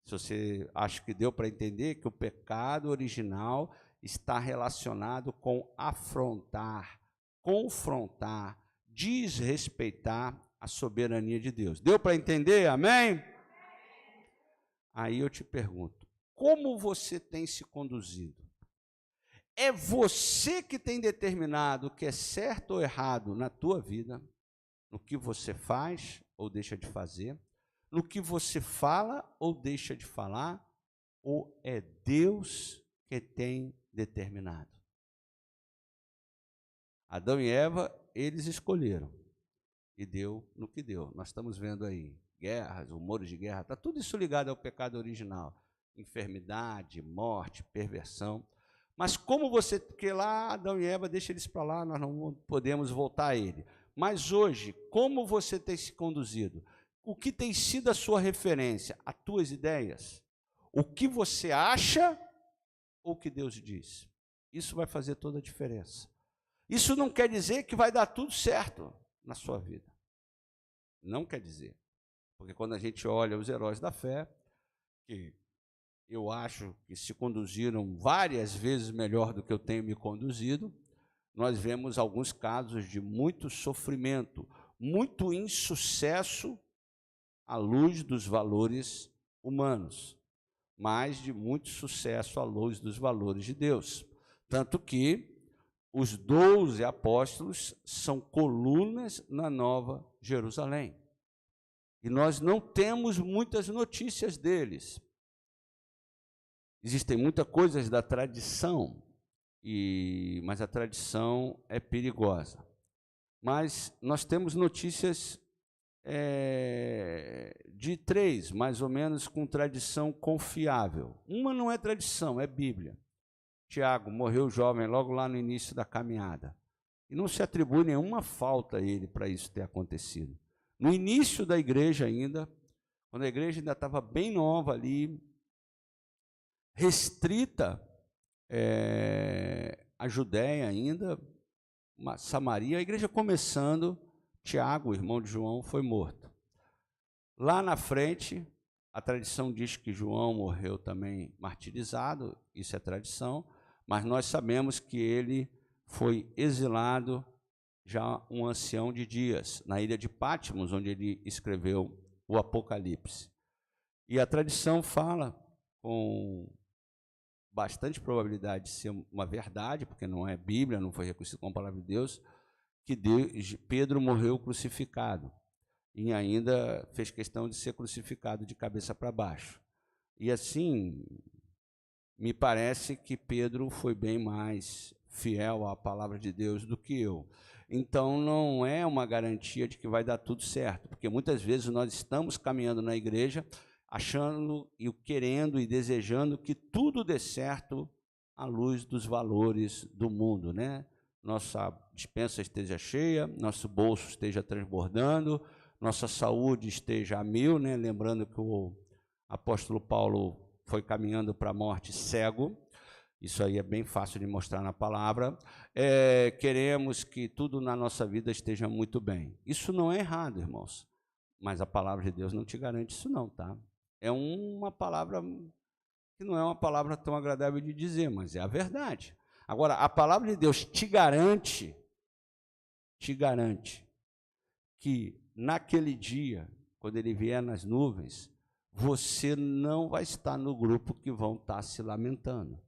Se você acha que deu para entender que o pecado original está relacionado com afrontar, confrontar, desrespeitar a soberania de Deus. Deu para entender? Amém? Aí eu te pergunto, como você tem se conduzido? É você que tem determinado o que é certo ou errado na tua vida, no que você faz ou deixa de fazer, no que você fala ou deixa de falar, ou é Deus que tem determinado? Adão e Eva, eles escolheram, e deu no que deu. Nós estamos vendo aí guerras, rumores de guerra, está tudo isso ligado ao pecado original, enfermidade, morte, perversão. Mas como você, porque lá Adão e Eva, deixa eles para lá, nós não podemos voltar a ele. Mas hoje, como você tem se conduzido? O que tem sido a sua referência? As tuas ideias? O que você acha ou o que Deus diz? Isso vai fazer toda a diferença. Isso não quer dizer que vai dar tudo certo na sua vida. Não quer dizer. Porque quando a gente olha os heróis da fé, que eu acho que se conduziram várias vezes melhor do que eu tenho me conduzido, nós vemos alguns casos de muito sofrimento, muito insucesso à luz dos valores humanos, mas de muito sucesso à luz dos valores de Deus. Tanto que os 12 apóstolos são colunas na Nova Jerusalém. E nós não temos muitas notícias deles. Existem muitas coisas da tradição, mas a tradição é perigosa. Mas nós temos notícias de 3, mais ou menos, com tradição confiável. Uma não é tradição, é Bíblia. Tiago morreu jovem logo lá no início da caminhada. E não se atribui nenhuma falta a ele para isso ter acontecido. No início da igreja ainda, quando a igreja ainda estava bem nova ali, restrita a Judéia ainda, Samaria, a igreja começando, Tiago, o irmão de João, foi morto. Lá na frente, a tradição diz que João morreu também martirizado, isso é tradição, mas nós sabemos que ele foi exilado já um ancião de dias, na ilha de Patmos, onde ele escreveu o Apocalipse. E a tradição fala, com bastante probabilidade de ser uma verdade, porque não é Bíblia, não foi reconhecido como palavra de Deus, que Pedro morreu crucificado e ainda fez questão de ser crucificado de cabeça para baixo. E assim, me parece que Pedro foi bem mais fiel à palavra de Deus do que eu. Então, não é uma garantia de que vai dar tudo certo, porque muitas vezes nós estamos caminhando na igreja achando e querendo e desejando que tudo dê certo à luz dos valores do mundo, né? Nossa despensa esteja cheia, nosso bolso esteja transbordando, nossa saúde esteja a 1000, né? Lembrando que o apóstolo Paulo foi caminhando para a morte cego. Isso aí é bem fácil de mostrar na palavra. Queremos que tudo na nossa vida esteja muito bem. Isso não é errado, irmãos, mas a palavra de Deus não te garante isso não, tá? É uma palavra que não é uma palavra tão agradável de dizer, mas é a verdade. Agora, a palavra de Deus te garante que naquele dia, quando ele vier nas nuvens, você não vai estar no grupo que vão estar se lamentando.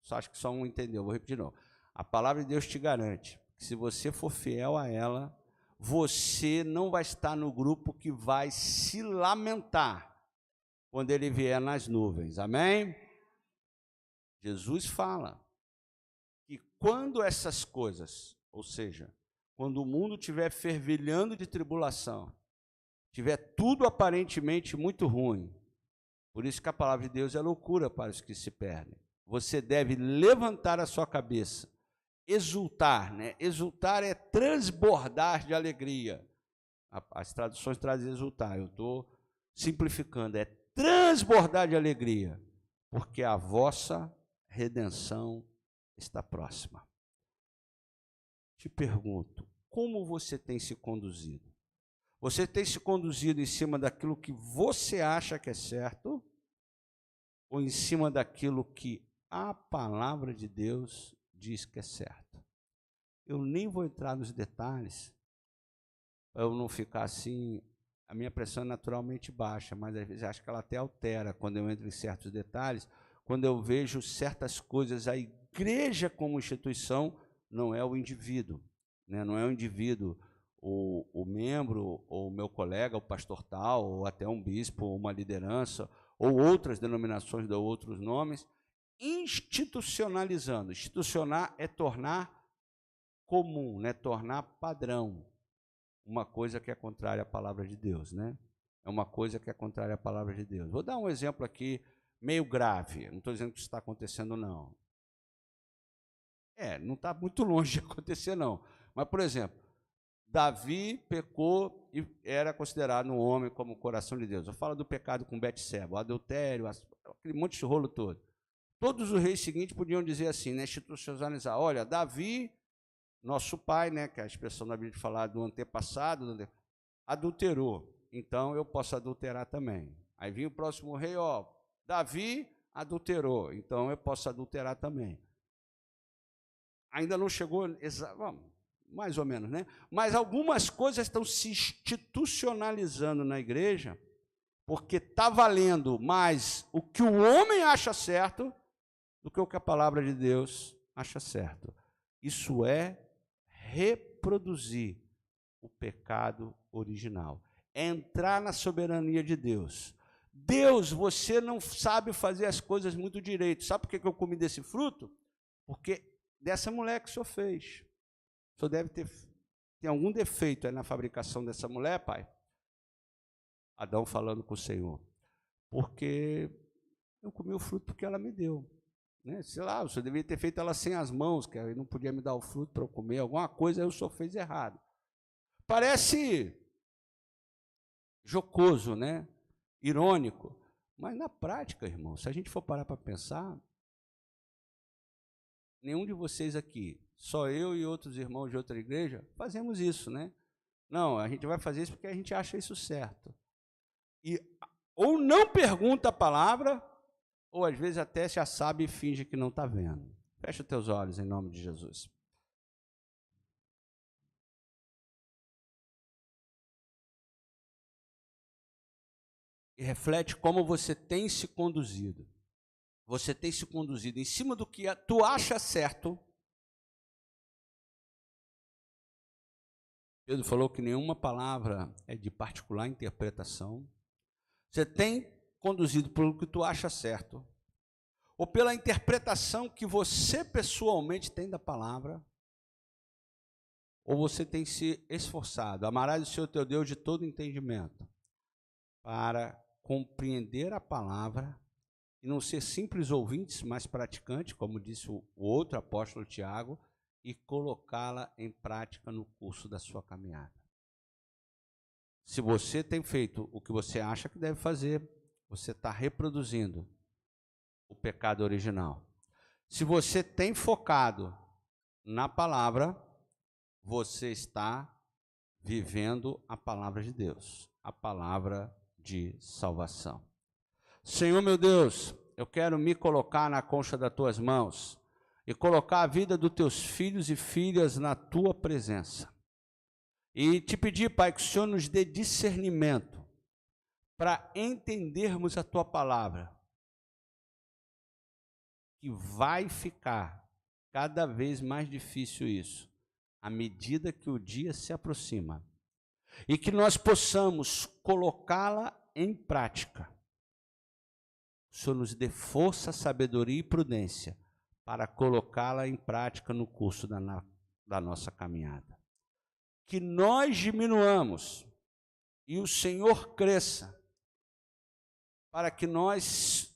Só acho que só um entendeu, vou repetir de novo. A palavra de Deus te garante que se você for fiel a ela, você não vai estar no grupo que vai se lamentar quando ele vier nas nuvens. Amém? Jesus fala que quando essas coisas, ou seja, quando o mundo estiver fervilhando de tribulação, tiver tudo aparentemente muito ruim, por isso que a palavra de Deus é loucura para os que se perdem. Você deve levantar a sua cabeça, exultar, né? Exultar é transbordar de alegria. As traduções trazem exultar, eu estou simplificando, é transbordar de alegria, porque a vossa redenção está próxima. Te pergunto, como você tem se conduzido? Você tem se conduzido em cima daquilo que você acha que é certo ou em cima daquilo que a palavra de Deus diz que é certo? Eu nem vou entrar nos detalhes, para eu não ficar assim. A minha pressão é naturalmente baixa, mas às vezes acho que ela até altera quando eu entro em certos detalhes, quando eu vejo certas coisas. A igreja como instituição não é o indivíduo, né? Não é o indivíduo, o membro, ou o meu colega, o pastor tal, ou até um bispo, ou uma liderança, ou outras denominações dão outros nomes, institucionalizando. Institucionar é tornar comum, né? Tornar padrão. Uma coisa que é contrária à palavra de Deus, né? É uma coisa que é contrária à palavra de Deus. Vou dar um exemplo aqui meio grave. Não estou dizendo que isso está acontecendo, não. Não está muito longe de acontecer, não. Mas, por exemplo, Davi pecou e era considerado um homem como o coração de Deus. Eu falo do pecado com Betseba, o adultério, aquele monte de rolo todo. Todos os reis seguintes podiam dizer assim, né, institucionalizar. Olha, Davi, nosso pai, né, que é a expressão da Bíblia de falar do antepassado, adulterou. Então eu posso adulterar também. Aí vinha o próximo rei, Davi adulterou. Então eu posso adulterar também. Ainda não chegou, mais ou menos, né? Mas algumas coisas estão se institucionalizando na igreja, porque está valendo mais o que o homem acha certo do que o que a palavra de Deus acha certo. Isso é reproduzir o pecado original. É entrar na soberania de Deus. Deus, você não sabe fazer as coisas muito direito. Sabe por que eu comi desse fruto? Porque dessa mulher que o senhor fez. O senhor deve ter algum defeito aí na fabricação dessa mulher, pai? Adão falando com o Senhor. Porque eu comi o fruto porque ela me deu. Né? Sei lá, o senhor deveria ter feito ela sem as mãos, que ele não podia me dar o fruto para eu comer. Alguma coisa aí o senhor fez errado. Parece jocoso, né? Irônico. Mas na prática, irmão, se a gente for parar para pensar, nenhum de vocês aqui, só eu e outros irmãos de outra igreja, fazemos isso, né? Não, a gente vai fazer isso porque a gente acha isso certo. E ou não pergunta a palavra, ou às vezes até já sabe e finge que não está vendo. Fecha os teus olhos em nome de Jesus. E reflete como você tem se conduzido. Você tem se conduzido em cima do que tu acha certo. Pedro falou que nenhuma palavra é de particular interpretação. Você tem conduzido pelo que tu acha certo, ou pela interpretação que você pessoalmente tem da palavra, ou você tem se esforçado, amarás o Senhor teu Deus de todo entendimento, para compreender a palavra e não ser simples ouvintes, mas praticantes, como disse o outro apóstolo Tiago, e colocá-la em prática no curso da sua caminhada. Se você tem feito o que você acha que deve fazer, você está reproduzindo o pecado original. Se você tem focado na palavra, você está vivendo a palavra de Deus, a palavra de salvação. Senhor meu Deus, eu quero me colocar na concha das tuas mãos e colocar a vida dos teus filhos e filhas na tua presença. E te pedir, Pai, que o Senhor nos dê discernimento para entendermos a tua palavra, que vai ficar cada vez mais difícil isso, à medida que o dia se aproxima, e que nós possamos colocá-la em prática. O Senhor nos dê força, sabedoria e prudência para colocá-la em prática no curso da nossa caminhada. Que nós diminuamos e o Senhor cresça, para que nós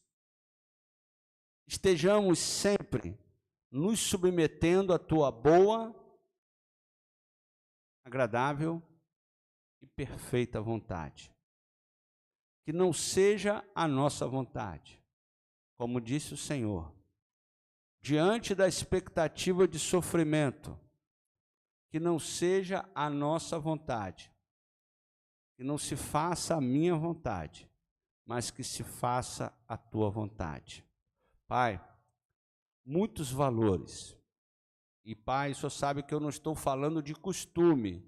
estejamos sempre nos submetendo à tua boa, agradável e perfeita vontade. Que não seja a nossa vontade, como disse o Senhor, diante da expectativa de sofrimento, que não seja a nossa vontade, que não se faça a minha vontade, mas que se faça a tua vontade. Pai, muitos valores. E, Pai, o Senhor sabe que eu não estou falando de costume,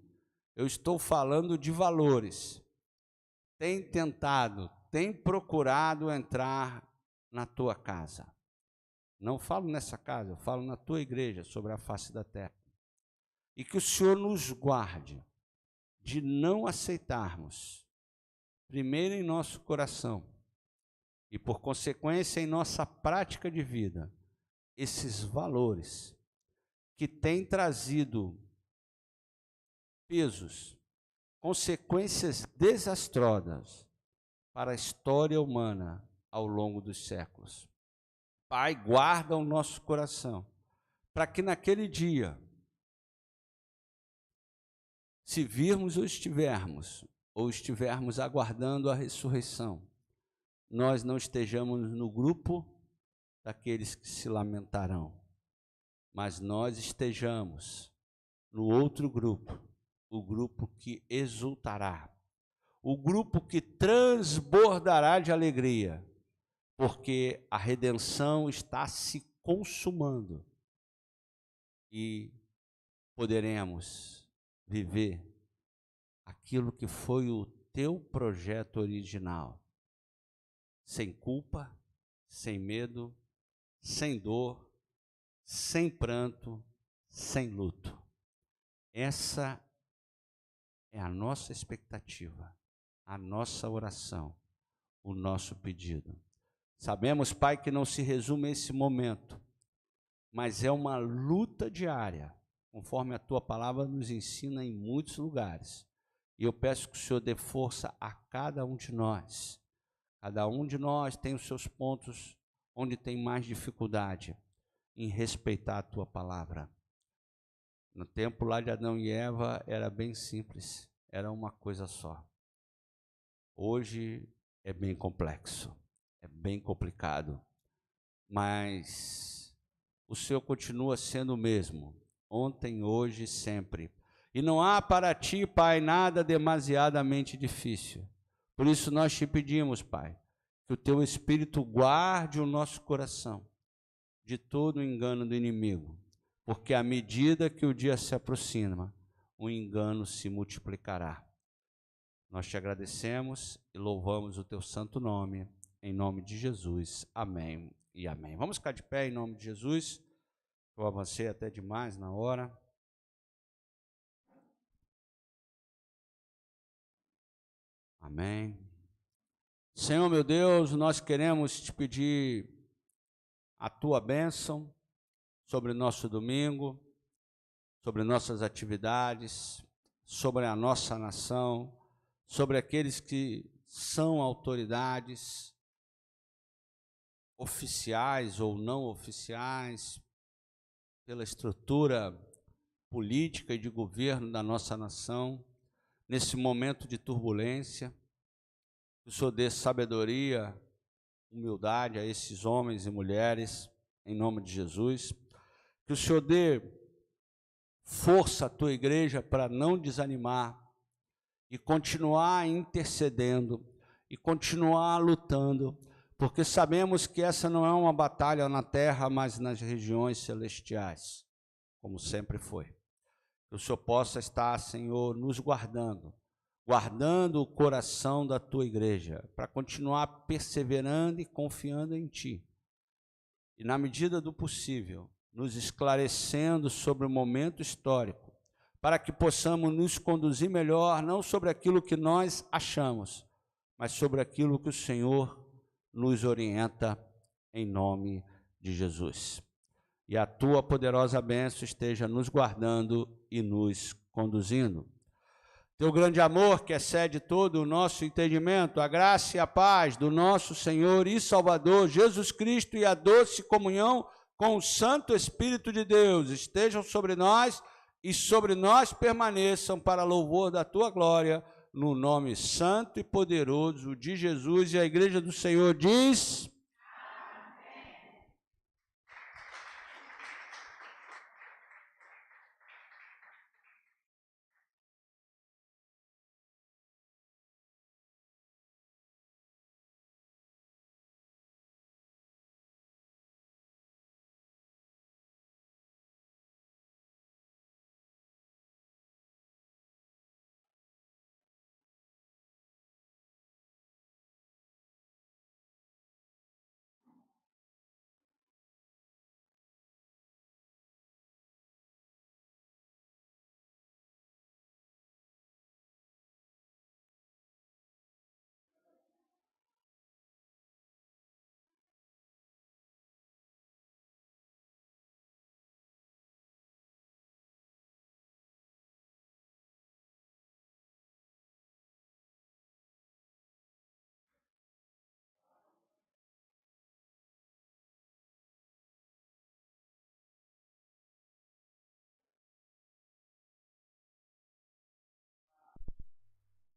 eu estou falando de valores. Tem tentado, tem procurado entrar na tua casa. Não falo nessa casa, eu falo na tua igreja, sobre a face da terra. E que o Senhor nos guarde de não aceitarmos, primeiro em nosso coração, e por consequência em nossa prática de vida, esses valores que têm trazido pesos, consequências desastrosas para a história humana ao longo dos séculos. Pai, guarda o nosso coração, para que naquele dia, se virmos ou estivermos aguardando a ressurreição, nós não estejamos no grupo daqueles que se lamentarão, mas nós estejamos no outro grupo, o grupo que exultará, o grupo que transbordará de alegria, porque a redenção está se consumando e poderemos viver aquilo que foi o teu projeto original, sem culpa, sem medo, sem dor, sem pranto, sem luto. Essa é a nossa expectativa, a nossa oração, o nosso pedido. Sabemos, Pai, que não se resume a esse momento, mas é uma luta diária, conforme a tua palavra nos ensina em muitos lugares. E eu peço que o Senhor dê força a cada um de nós. Cada um de nós tem os seus pontos onde tem mais dificuldade em respeitar a tua palavra. No tempo lá de Adão e Eva era bem simples, era uma coisa só. Hoje é bem complexo, é bem complicado, mas o Senhor continua sendo o mesmo, ontem, hoje e sempre. E não há para ti, Pai, nada demasiadamente difícil. Por isso nós te pedimos, Pai, que o teu Espírito guarde o nosso coração de todo o engano do inimigo, porque à medida que o dia se aproxima, o engano se multiplicará. Nós te agradecemos e louvamos o teu santo nome, em nome de Jesus. Amém e amém. Vamos ficar de pé em nome de Jesus. Eu avancei até demais na hora. Amém. Senhor meu Deus, nós queremos te pedir a tua bênção sobre o nosso domingo, sobre nossas atividades, sobre a nossa nação, sobre aqueles que são autoridades, oficiais ou não oficiais, pela estrutura política e de governo da nossa nação, nesse momento de turbulência. Que o Senhor dê sabedoria, humildade a esses homens e mulheres, em nome de Jesus. Que o Senhor dê força à tua igreja para não desanimar e continuar intercedendo e continuar lutando, porque sabemos que essa não é uma batalha na terra, mas nas regiões celestiais, como sempre foi. Que o Senhor possa estar, Senhor, nos guardando o coração da tua igreja, para continuar perseverando e confiando em ti. E na medida do possível, nos esclarecendo sobre o momento histórico, para que possamos nos conduzir melhor, não sobre aquilo que nós achamos, mas sobre aquilo que o Senhor nos orienta, em nome de Jesus. E a tua poderosa bênção esteja nos guardando e nos conduzindo. Teu grande amor, que excede todo o nosso entendimento, a graça e a paz do nosso Senhor e Salvador Jesus Cristo e a doce comunhão com o Santo Espírito de Deus estejam sobre nós e sobre nós permaneçam para louvor da tua glória, no nome santo e poderoso de Jesus. E a igreja do Senhor diz...